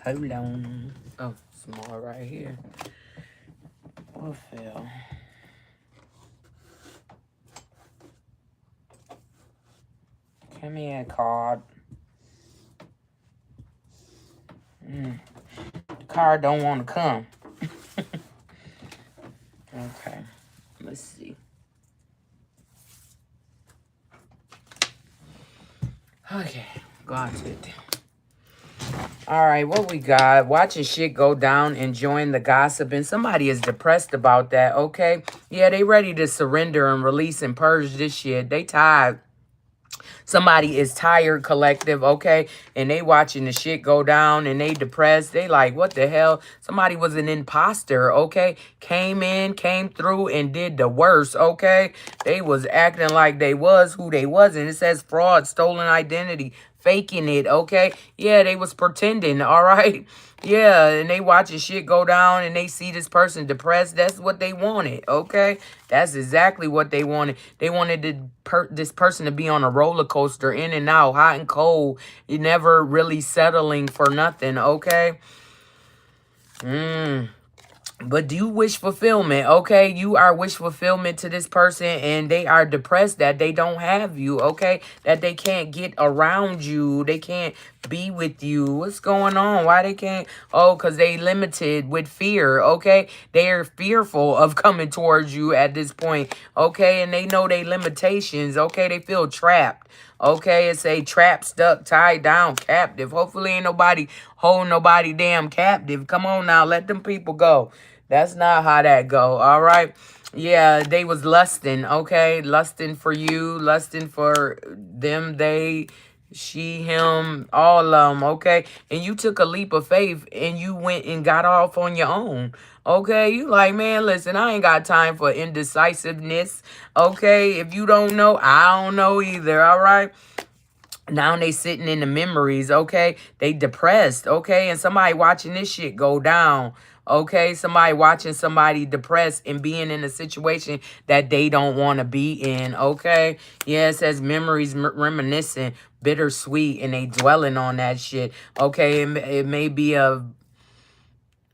Hold on. Oh, small right here. What fell? Give me a card. The card don't want to come. Okay, let's see. Okay, got it. All right, what we got? Watching shit go down, enjoying the gossip, and somebody is depressed about that, okay? Yeah, they ready to surrender and release and purge this shit. They tired. Somebody is tired, collective, okay? And they watching the shit go down and they depressed. They like, what the hell? Somebody was an imposter, okay? Came in, came through and did the worst, okay? They was acting like they was who they wasn't. It says fraud, stolen identity, faking it, okay? Yeah, they was pretending, all right? Yeah, and they watching shit go down and they see this person depressed. That's what they wanted, okay? That's exactly what they wanted. They wanted this person to be on a roller coaster, in and out, hot and cold. You never really settling for nothing, okay? But do you wish fulfillment, okay? You are wish fulfillment to this person and they are depressed that they don't have you, okay? That they can't get around you. They can't be with you. What's going on? Why they can't? Oh, because they limited with fear, okay? They're fearful of coming towards you at this point, okay? And they know their limitations, okay? They feel trapped. Okay, it's a trap, stuck, tied down, captive. Hopefully ain't nobody holding nobody damn captive. Come on now, let them people go. That's not how that go, all right? Yeah, they was lusting, okay? Lusting for you, lusting for them, they, she, him, all of them, okay? And you took a leap of faith and you went and got off on your own, okay? You like, man, listen, I ain't got time for indecisiveness, okay? If you don't know, I don't know either, all right? Now they sitting in the memories, okay? They depressed, okay? And somebody watching this shit go down, okay? Somebody watching somebody depressed and being in a situation that they don't want to be in, okay? Yeah, it says memories reminiscent, bittersweet, and they dwelling on that shit, okay? It may be a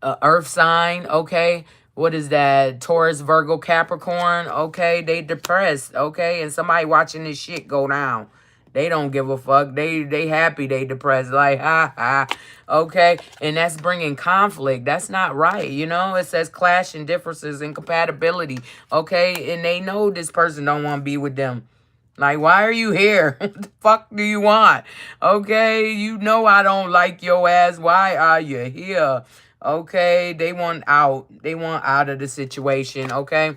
earth sign, okay? What is that? Taurus, Virgo, Capricorn, okay? They depressed, okay? And somebody watching this shit go down. They don't give a fuck. They happy they depressed. Like, ha, ha. Okay? And that's bringing conflict. That's not right, you know? It says clash and differences and compatibility, okay? And they know this person don't want to be with them. Like, why are you here? What the fuck do you want? Okay? You know I don't like your ass. Why are you here? Okay? They want out. They want out of the situation, okay?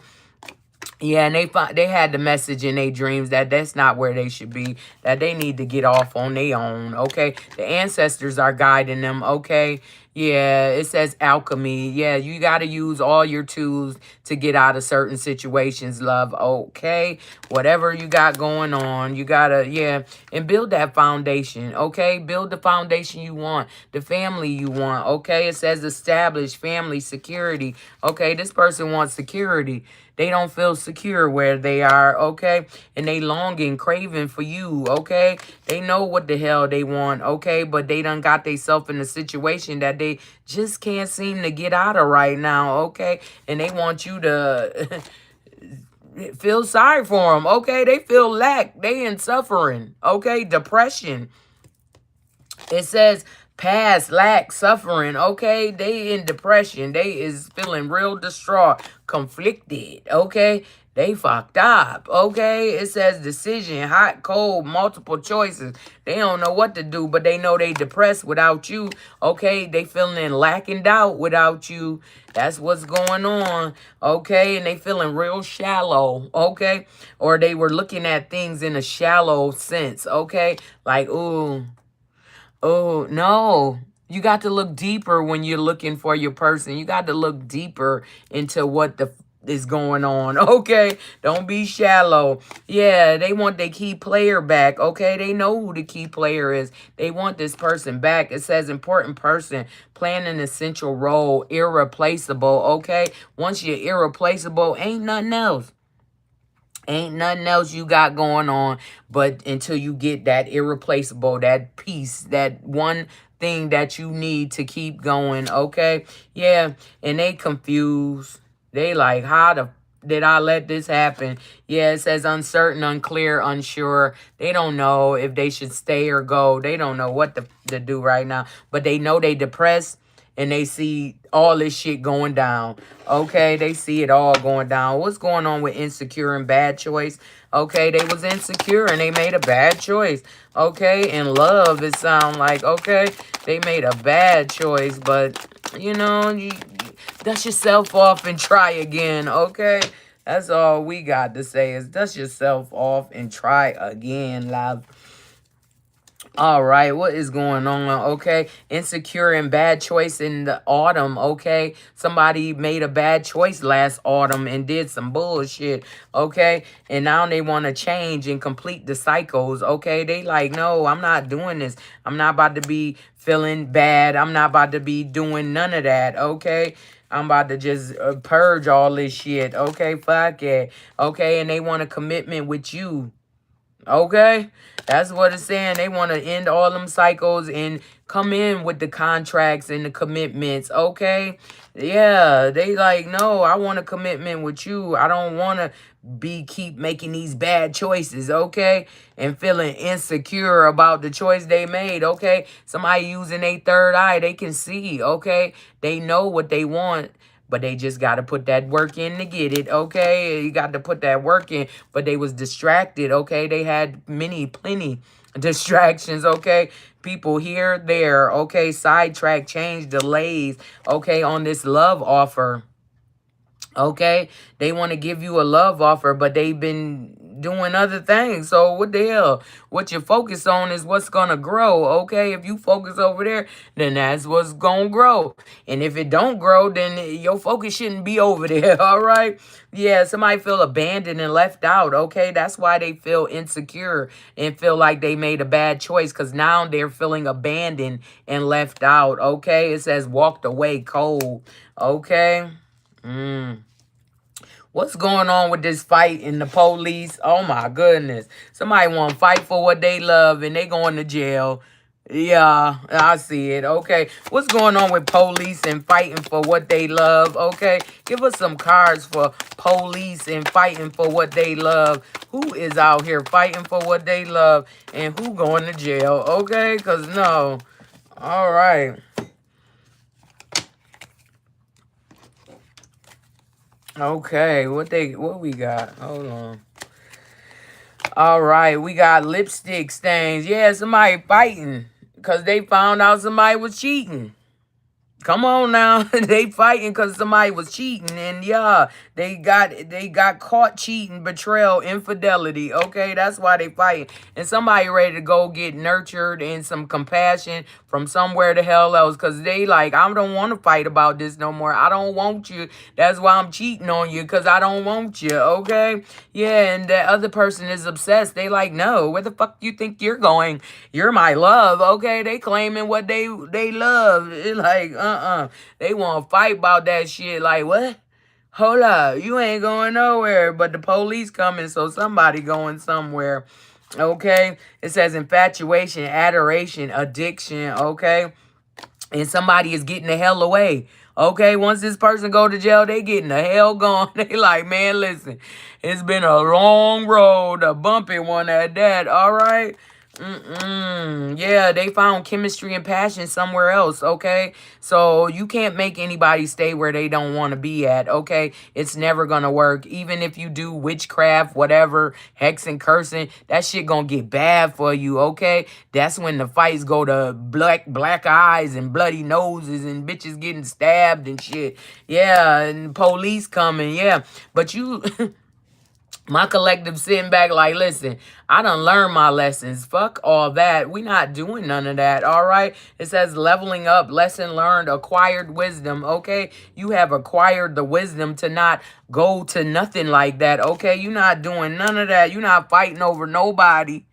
Yeah, and they had the message in their dreams that that's not where they should be, that they need to get off on their own, okay? The ancestors are guiding them, okay? Yeah, it says alchemy. Yeah, you got to use all your tools to get out of certain situations, love, okay? Whatever you got going on, you got to, yeah, and build that foundation, okay? Build the foundation you want, the family you want, okay? It says establish family security, okay? This person wants security. They don't feel secure where they are, okay? And they longing, craving for you, okay? They know what the hell they want, okay? But they done got themselves in a situation that they just can't seem to get out of right now, okay? And they want you to feel sorry for them, okay? They feel lack. They in suffering, okay? Depression. It says past, lack, suffering, okay? They in depression. They is feeling real distraught, conflicted, okay? They fucked up, okay? It says decision, hot, cold, multiple choices. They don't know what to do, but they know they depressed without you, okay? They feeling lacking doubt without you. That's what's going on, okay? And they feeling real shallow, okay? Or they were looking at things in a shallow sense, okay? Like, ooh, oh, no. You got to look deeper when you're looking for your person. You got to look deeper into what is going on. Okay? Don't be shallow. Yeah, they want their key player back. Okay? They know who the key player is. They want this person back. It says important person, playing an essential role, irreplaceable. Okay? Once you're irreplaceable, ain't nothing else. Ain't nothing else you got going on, but until you get that irreplaceable, that piece, that one thing that you need to keep going, okay? Yeah, and they confused. They like, how the did I let this happen? Yeah, it says uncertain, unclear, unsure. They don't know if they should stay or go. They don't know what to do right now, but they know they depressed and they see all this shit going down. Okay, they see it all going down. What's going on with insecure and bad choice? Okay, they was insecure and they made a bad choice. Okay, in love, it sound like, okay, they made a bad choice, but, you know, you dust yourself off and try again, okay? That's all we got to say is dust yourself off and try again, love. All right, what is going on? Okay, insecure and bad choice in the autumn. Okay, somebody made a bad choice last autumn and did some bullshit. Okay, and now they want to change and complete the cycles. Okay, they like, no, I'm not doing this. I'm not about to be feeling bad. I'm not about to be doing none of that. Okay. I'm about to just purge all this shit. Okay, fuck it. Okay, and they want a commitment with you. Okay, that's what it's saying. They want to end all them cycles and come in with the contracts and the commitments. Okay, yeah, they like, no, I want a commitment with you. I don't want to keep making these bad choices. Okay, and feeling insecure about the choice they made. Okay, somebody using a third eye, they can see. Okay, they know what they want. But they just got to put that work in to get it, okay? You got to put that work in. But they was distracted, okay? They had plenty distractions, okay? People here, there, okay? Sidetrack, change, delays, okay? On this love offer. Okay, they want to give you a love offer, but they've been doing other things. So what the hell? What you focus on is what's gonna grow. Okay, if you focus over there, then that's what's gonna grow. And if it don't grow, then your focus shouldn't be over there. All right. Yeah, somebody feel abandoned and left out. Okay, that's why they feel insecure and feel like they made a bad choice because now they're feeling abandoned and left out. Okay, it says walked away cold. Okay. What's going on with this fight in the police? Oh, my goodness. Somebody want to fight for what they love and they going to jail. Yeah, I see it. Okay. What's going on with police and fighting for what they love? Okay. Give us some cards for police and fighting for what they love. Who is out here fighting for what they love and who going to jail? Okay. Because no. All right. Okay, what we got? Hold on. All right, we got lipstick stains. Yeah, somebody fighting because they found out somebody was cheating. Come on now. They fighting because somebody was cheating. And yeah, they got caught cheating, betrayal, infidelity. Okay, that's why they fighting. And somebody ready to go get nurtured and some compassion from somewhere the hell else. Because they like, I don't want to fight about this no more. I don't want you. That's why I'm cheating on you. Because I don't want you. Okay? Yeah, and the other person is obsessed. They like, no, where the fuck you think you're going? You're my love. Okay? They claiming what they love. It like, they want to fight about that shit. Like, what? Hold up, you ain't going nowhere. But the police coming, so somebody going somewhere. Okay? It says infatuation, adoration, addiction. Okay? And somebody is getting the hell away. Okay, once this person go to jail, they getting the hell gone. They like, man, listen, it's been a long road, a bumpy one at that. All right. Yeah, they found chemistry and passion somewhere else, okay? So you can't make anybody stay where they don't want to be at, okay? It's never gonna work. Even if you do witchcraft, whatever, hexing, cursing, that shit gonna get bad for you, okay? That's when the fights go to black eyes and bloody noses and bitches getting stabbed and shit. Yeah, and police coming, yeah. But you my collective sitting back like, listen, I done learned my lessons. Fuck all that. We not doing none of that, all right? It says leveling up, lesson learned, acquired wisdom, okay? You have acquired the wisdom to not go to nothing like that, okay? You not doing none of that. You not fighting over nobody.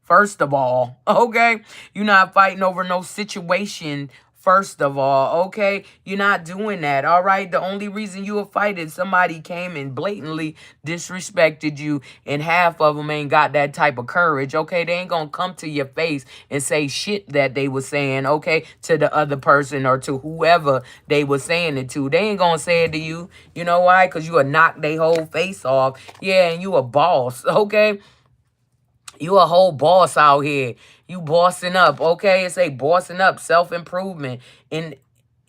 First of all, okay? You're not fighting over no situation. First of all, okay? You're not doing that, all right? The only reason you will fight is somebody came and blatantly disrespected you, and half of them ain't got that type of courage, okay? They ain't gonna come to your face and say shit that they was saying, okay, to the other person or to whoever they was saying it to. They ain't gonna say it to you. You know why? Because you will knock their whole face off. Yeah, and you a boss, okay? You a whole boss out here. You bossing up, okay? It say bossing up, self-improvement, in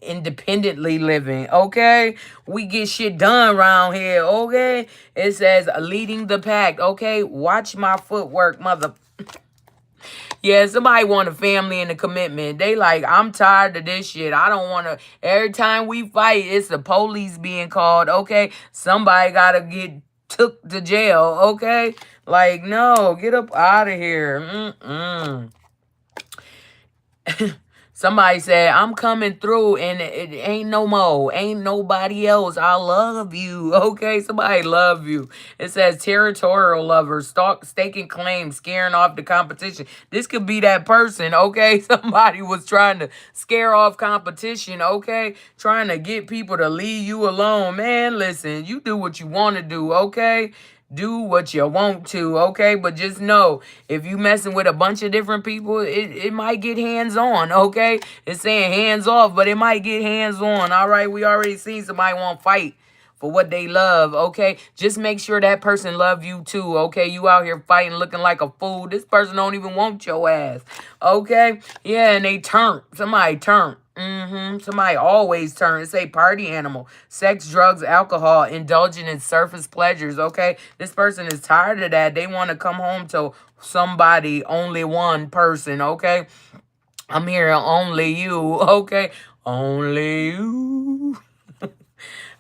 independently living, okay? We get shit done around here, okay? It says leading the pack, okay? Watch my footwork, mother. Yeah, somebody want a family and a commitment. They like, I'm tired of this shit. I don't want to. Every time we fight, it's the police being called, okay? Somebody got to get took to jail, okay? Like, no, get up out of here. Somebody said, I'm coming through and it ain't no more. Ain't nobody else. I love you. Okay, somebody love you. It says territorial lovers, staking claims, scaring off the competition. This could be that person, okay? Somebody was trying to scare off competition, okay? Trying to get people to leave you alone. Man, listen, you do what you want to do, okay? Do what you want to, okay? But just know, if you messing with a bunch of different people, it might get hands-on, okay? It's saying hands-off, but it might get hands-on, all right? We already seen somebody want to fight for what they love, okay? Just make sure that person love you too, okay? You out here fighting looking like a fool. This person don't even want your ass, okay? Yeah, and they turn. Somebody turn. Somebody always turn. It say party animal. Sex, drugs, alcohol, indulging in surface pleasures, okay? This person is tired of that. They want to come home to somebody, only one person, okay? I'm here, only you, okay? Only you.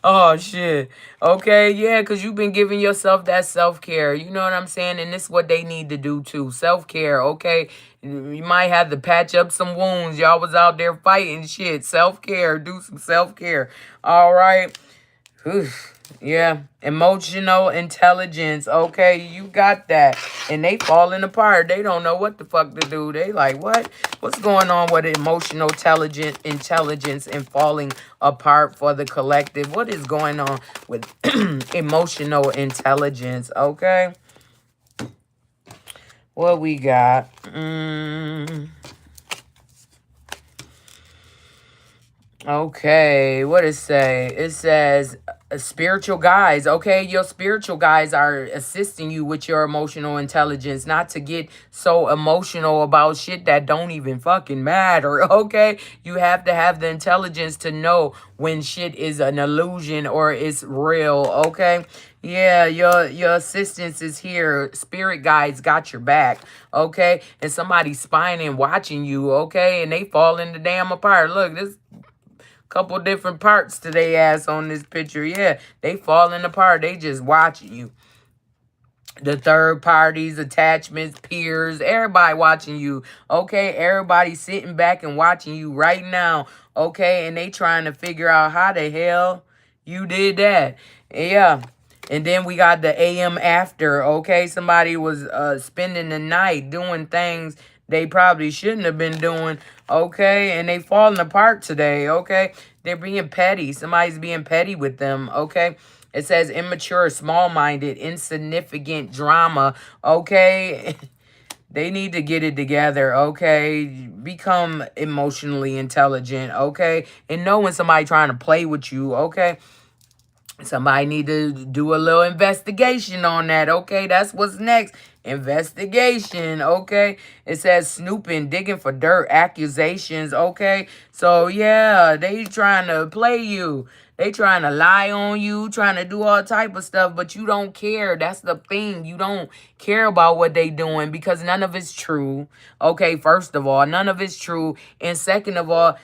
Oh, shit. Okay, yeah, because you've been giving yourself that self-care. You know what I'm saying? And this is what they need to do, too. Self-care, okay? You might have to patch up some wounds. Y'all was out there fighting shit. Self-care. Do some self-care. All right? Whew. Yeah, emotional intelligence. Okay, you got that. And they falling apart. They don't know what the fuck to do. They like, what? What's going on with emotional intelligence and falling apart for the collective? What is going on with emotional intelligence? Okay. What we got? Okay, what it say? It says spiritual guides. Okay, your spiritual guides are assisting you with your emotional intelligence, not to get so emotional about shit that don't even fucking matter. Okay, you have to have the intelligence to know when shit is an illusion or it's real. Okay. Yeah, your assistance is here. Spirit guides got your back, okay? And somebody's spying and watching you, okay? And they falling the damn apart. Look, this couple different parts to their ass on this picture. Yeah, they falling apart. They just watching you. The third parties, attachments, peers, everybody watching you. Okay, everybody sitting back and watching you right now. Okay, and they trying to figure out how the hell you did that. Yeah. And then we got the AM after. Okay, somebody was spending the night doing things they probably shouldn't have been doing. Okay, and they falling apart today. Okay, they're being petty. Somebody's being petty with them. Okay. It says immature, small-minded, insignificant drama, okay? They need to get it together, okay? Become emotionally intelligent, okay? And know when somebody trying to play with you, okay? Somebody need to do a little investigation on that, okay? That's what's next. Investigation, okay? It says snooping, digging for dirt, accusations, okay? So, yeah, they trying to play you. They trying to lie on you, trying to do all type of stuff, but you don't care. That's the thing. You don't care about what they doing because none of it's true, okay? First of all, none of it's true. And second of all,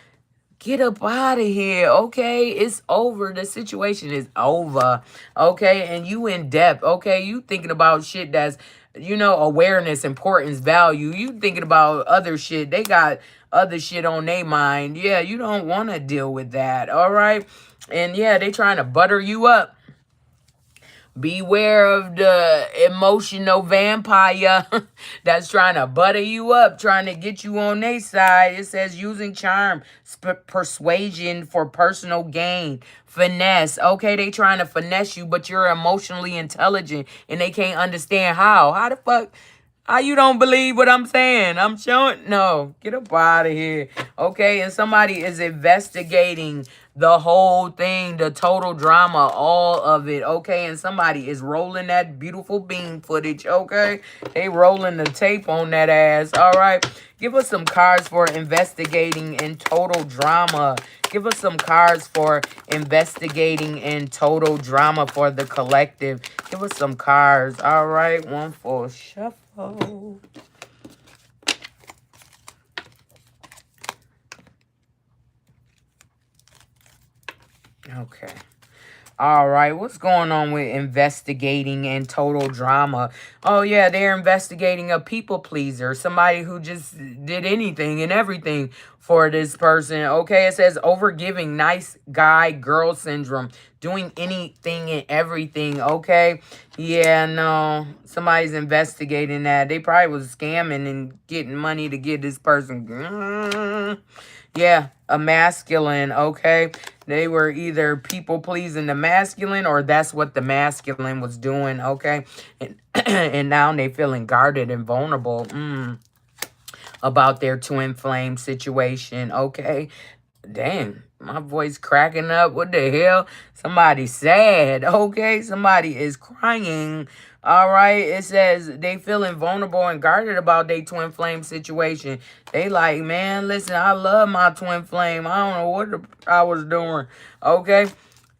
get up out of here, okay? It's over. The situation is over, okay? And you in depth, okay? You thinking about shit that's, awareness, importance, value. You thinking about other shit. They got other shit on their mind. Yeah, you don't want to deal with that, all right? And yeah, they trying to butter you up. Beware of the emotional vampire that's trying to butter you up, trying to get you on their side. It says using charm, persuasion for personal gain, finesse. Okay, they trying to finesse you, but you're emotionally intelligent and they can't understand how. How the fuck? How you don't believe what I'm saying? I'm showing. No, get up out of here. Okay, and somebody is investigating the whole thing, the total drama, all of it. Okay, and somebody is rolling that beautiful beam footage. Okay, they rolling the tape on that ass. All right, give us some cards for investigating in total drama. Give us some cards for investigating in total drama for the collective. Give us some cards. All right, one for shuffle. Okay. All right, what's going on with investigating and total drama? Oh, yeah, they're investigating a people pleaser, somebody who just did anything and everything for this person. Okay, it says overgiving, nice guy, girl syndrome, doing anything and everything. Okay, yeah, no, somebody's investigating that. They probably was scamming and getting money to get this person. Yeah, a masculine, okay? They were either people pleasing the masculine or that's what the masculine was doing, okay? And, and now they feeling guarded and vulnerable about their twin flame situation, okay? Dang, my voice cracking up. What the hell? Somebody sad, okay? Somebody is crying. All right, it says they feeling vulnerable and guarded about their twin flame situation. They like, man, listen, I love my twin flame. I don't know what I was doing, okay?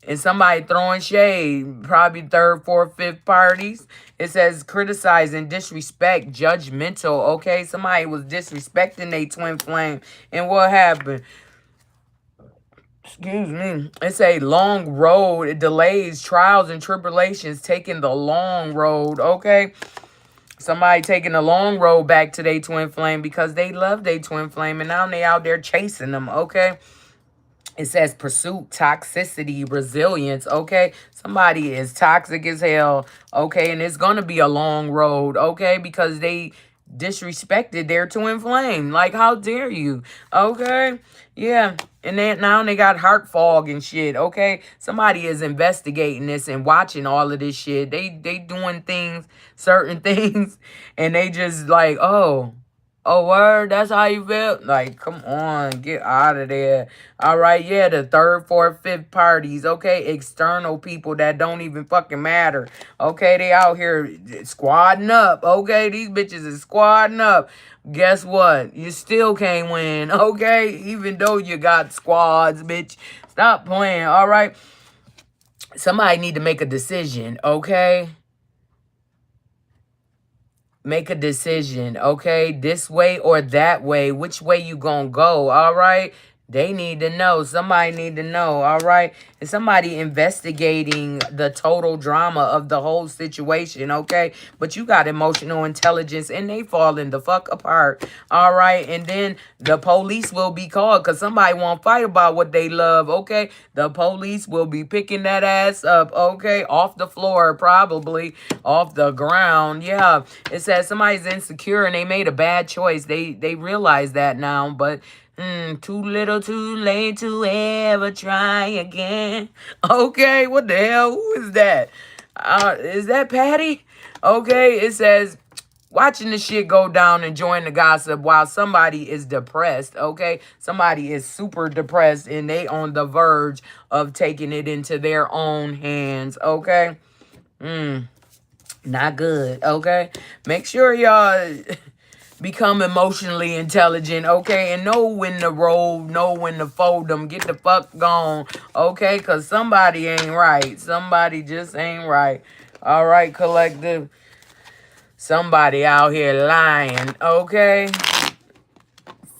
And somebody throwing shade, probably third, fourth, fifth parties. It says criticizing, disrespect, judgmental, okay? Somebody was disrespecting their twin flame. And what happened? Excuse me. It's a long road. It delays, trials, and tribulations, taking the long road, okay? Somebody taking the long road back to their twin flame because they love their twin flame, and now they out there chasing them, okay? It says pursuit, toxicity, resilience, okay? Somebody is toxic as hell, okay? And it's going to be a long road, okay? Because they disrespected their twin flame. Like, how dare you? Okay? Yeah. And then now they got heart fog and shit, okay? Somebody is investigating this and watching all of this shit. They doing things, certain things, and they just like, oh, word, that's how you feel? Like, come on, get out of there. All right, yeah, the third, fourth, fifth parties, okay? External people that don't even fucking matter. Okay, they out here squadding up, okay? These bitches is squadding up. Guess what? You still can't win, okay? Even though you got squads, bitch. Stop playing, all right? Somebody need to make a decision, okay? Make a decision, okay? This way or that way. Which way you gonna go, all right? They need to know. Somebody need to know, all right? And somebody investigating the total drama of the whole situation, okay? But you got emotional intelligence and they falling the fuck apart, all right? And then the police will be called because somebody won't fight about what they love, okay? The police will be picking that ass up, okay? Off the floor, probably. Off the ground, yeah. It says somebody's insecure and they made a bad choice. They realize that now, but Too little, too late to ever try again. Okay, what the hell? Who is that? Is that Patty? Okay, it says watching the shit go down, enjoying the gossip while somebody is depressed, okay? Somebody is super depressed and they on the verge of taking it into their own hands, okay? Not good, okay? Make sure y'all become emotionally intelligent, okay? And know when to roll, know when to fold them. Get the fuck gone, okay? Because somebody ain't right. Somebody just ain't right. All right, collective. Somebody out here lying, okay?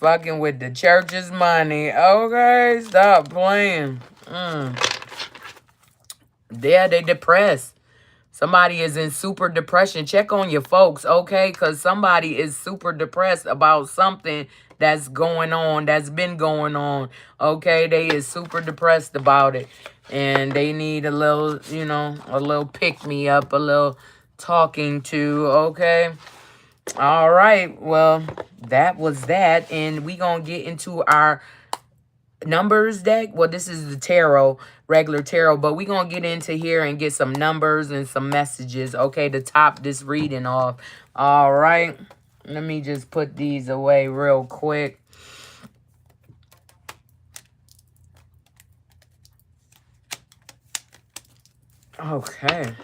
Fucking with the church's money, okay? Stop playing. Yeah, they depressed. Somebody is in super depression. Check on your folks, okay? Because somebody is super depressed about something that's going on, that's been going on, okay? They is super depressed about it. And they need a little, you know, a little pick-me-up, a little talking to, okay? All right, well, that was that. And we going to get into our numbers deck. Well, this is the tarot, regular tarot, but we're gonna get into here and get some numbers and some messages, okay, to top this reading off. All right, let me just put these away real quick. Okay.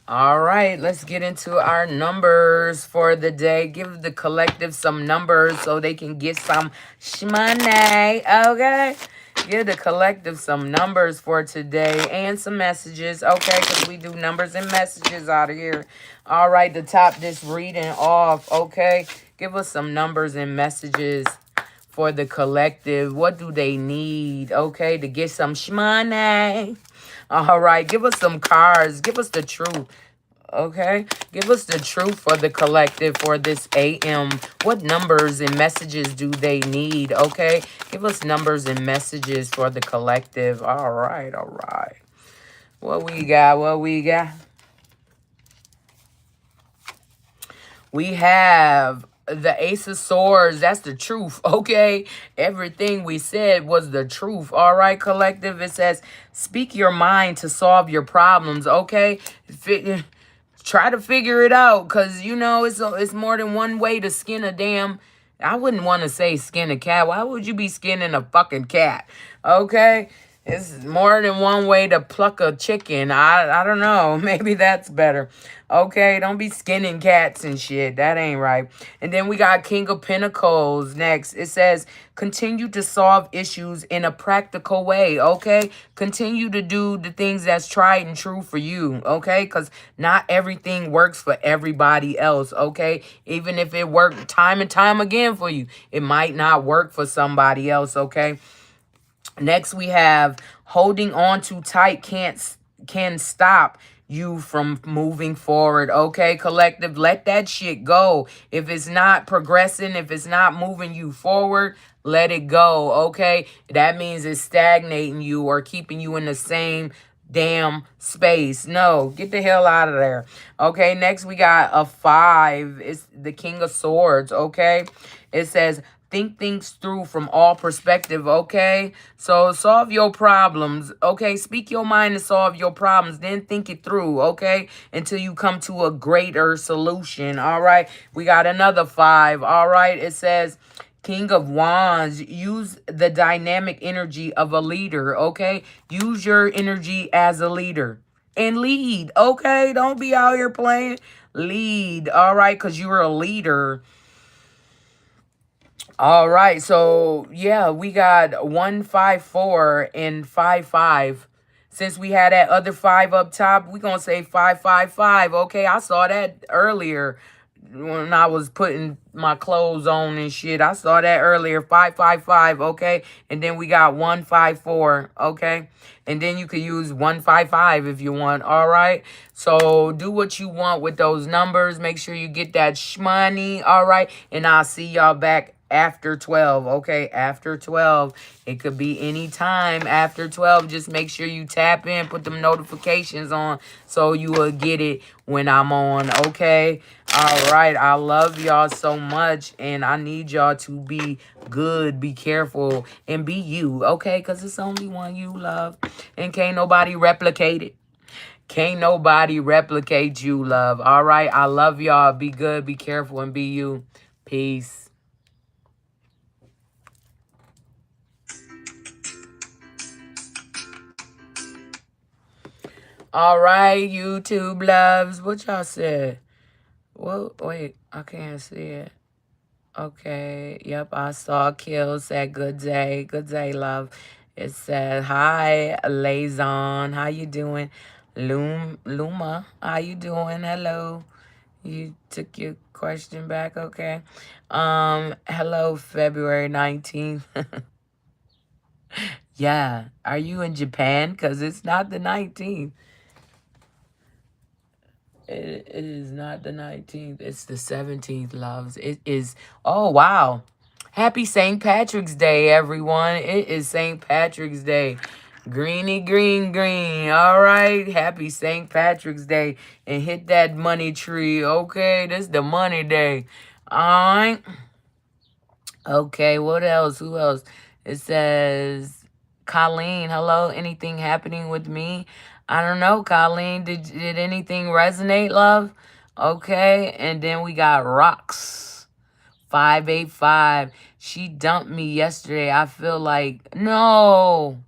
All right, let's get into our numbers for the day. Give the collective some numbers so they can get some money, okay? Give the collective some numbers for today and some messages, okay? Because we do numbers and messages out of here. All right, to top this reading off, okay? Give us some numbers and messages for the collective. What do they need, okay, to get some money? All right, give us some cards. Give us the truth. Okay, give us the truth for the collective for this AM. What numbers and messages do they need? Okay, give us numbers and messages for the collective. All right, all right. What we got? What we got? We have the Ace of Swords. That's the truth, okay? Everything we said was the truth, all right, collective? It says, speak your mind to solve your problems, okay? Try to figure it out, because, you know, it's more than one way to skin a damn... I wouldn't want to say skin a cat. Why would you be skinning a fucking cat, okay? It's more than one way to pluck a chicken. I don't know. Maybe that's better. Okay, don't be skinning cats and shit. That ain't right. And then we got King of Pentacles next. It says, continue to solve issues in a practical way, okay? Continue to do the things that's tried and true for you, okay? Because not everything works for everybody else, okay? Even if it worked time and time again for you, it might not work for somebody else, okay? Next, we have holding on too tight can stop you from moving forward. Okay, collective, let that shit go. If it's not progressing, if it's not moving you forward, let it go. Okay, that means it's stagnating you or keeping you in the same damn space. No, get the hell out of there. Okay, next we got a 5. It's the King of Swords. Okay, it says think things through from all perspective, okay? So solve your problems, okay? Speak your mind to solve your problems. Then think it through, okay? Until you come to a greater solution, all right? We got another 5, all right? It says, King of Wands, use the dynamic energy of a leader, okay? Use your energy as a leader. And lead, okay? Don't be out here playing. Lead, all right? Because you're a leader. All right, so yeah, we got 154 and 55. Since we had that other 5 up top, we gonna say 555. Okay, I saw that earlier when I was putting my clothes on and shit. I saw that earlier, 555. Okay, and then we got 154. Okay, and then you could use 155 if you want. All right, so do what you want with those numbers. Make sure you get that shmoney. All right, and I'll see y'all back after 12, okay? After 12. It could be any time after 12. Just make sure you tap in, put them notifications on so you will get it when I'm on, okay? All right. I love y'all so much, and I need y'all to be good, be careful, and be you, okay? Because it's only one you love, and can't nobody replicate it. Can't nobody replicate you, love. All right. I love y'all. Be good, be careful, and be you. Peace. All right, YouTube loves. What y'all said? Well, wait, I can't see it. Okay, yep, I saw Kill said good day. Good day, love. It said, hi, Lazon. How you doing? Luma, how you doing? Hello. You took your question back, okay. Hello, February 19th. Yeah, are you in Japan? Because it's not the 19th. It is not the 19th. It's the 17th, loves. It is. Oh, wow. Happy St. Patrick's Day, everyone. It is St. Patrick's Day. Greeny, green, green. All right. Happy St. Patrick's Day. And hit that money tree. Okay. This is the money day. All right. Okay, what else? Who else? It says, Colleen, hello. Anything happening with me? I don't know, Colleen. Did anything resonate, love? Okay, and then we got Rocks 585. She dumped me yesterday. I feel like no.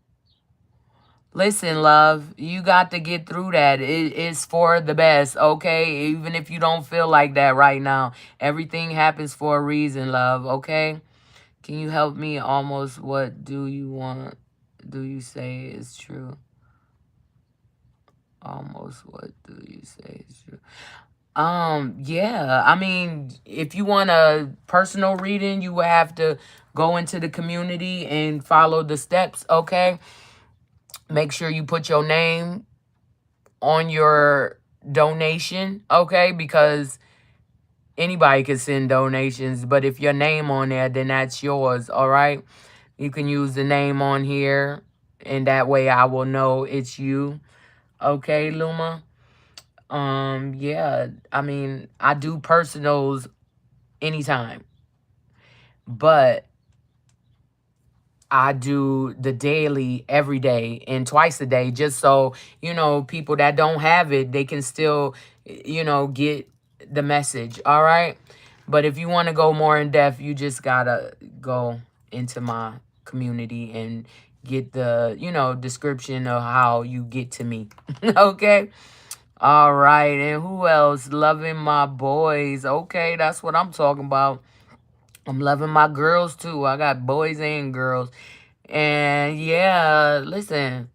Listen, love, you got to get through that. It's for the best, okay? Even if you don't feel like that right now. Everything happens for a reason, love, okay? Can you help me? Almost what do you want? Do you say is true? Almost what do you say is true? Yeah. I mean, if you want a personal reading, you would have to go into the community and follow the steps, okay? Make sure you put your name on your donation, okay? Because anybody can send donations, but if your name on there, then that's yours, all right? You can use the name on here, and that way I will know it's you. Okay, Luma? Yeah, I mean, I do personals anytime, but I do the daily every day and twice a day just so, people that don't have it, they can still, get the message. All right. But if you want to go more in depth, you just gotta go into my community and get the, description of how you get to me. Okay. All right. And who else? Loving my boys. Okay. That's what I'm talking about. I'm loving my girls too. I got boys and girls. And yeah, listen,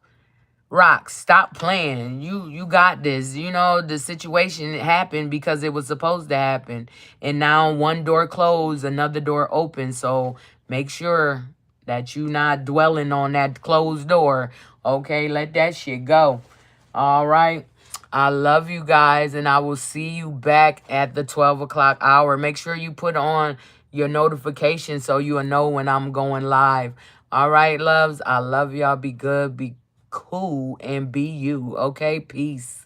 Rock, stop playing. You got this. The situation happened because it was supposed to happen. And now one door closed, another door open. So make sure that you not dwelling on that closed door. Okay, let that shit go. All right. I love you guys, and I will see you back at the 12 o'clock hour. Make sure you put on your notifications so you'll know when I'm going live. All right, loves. I love y'all. Be good, be cool, and be you. Okay, peace.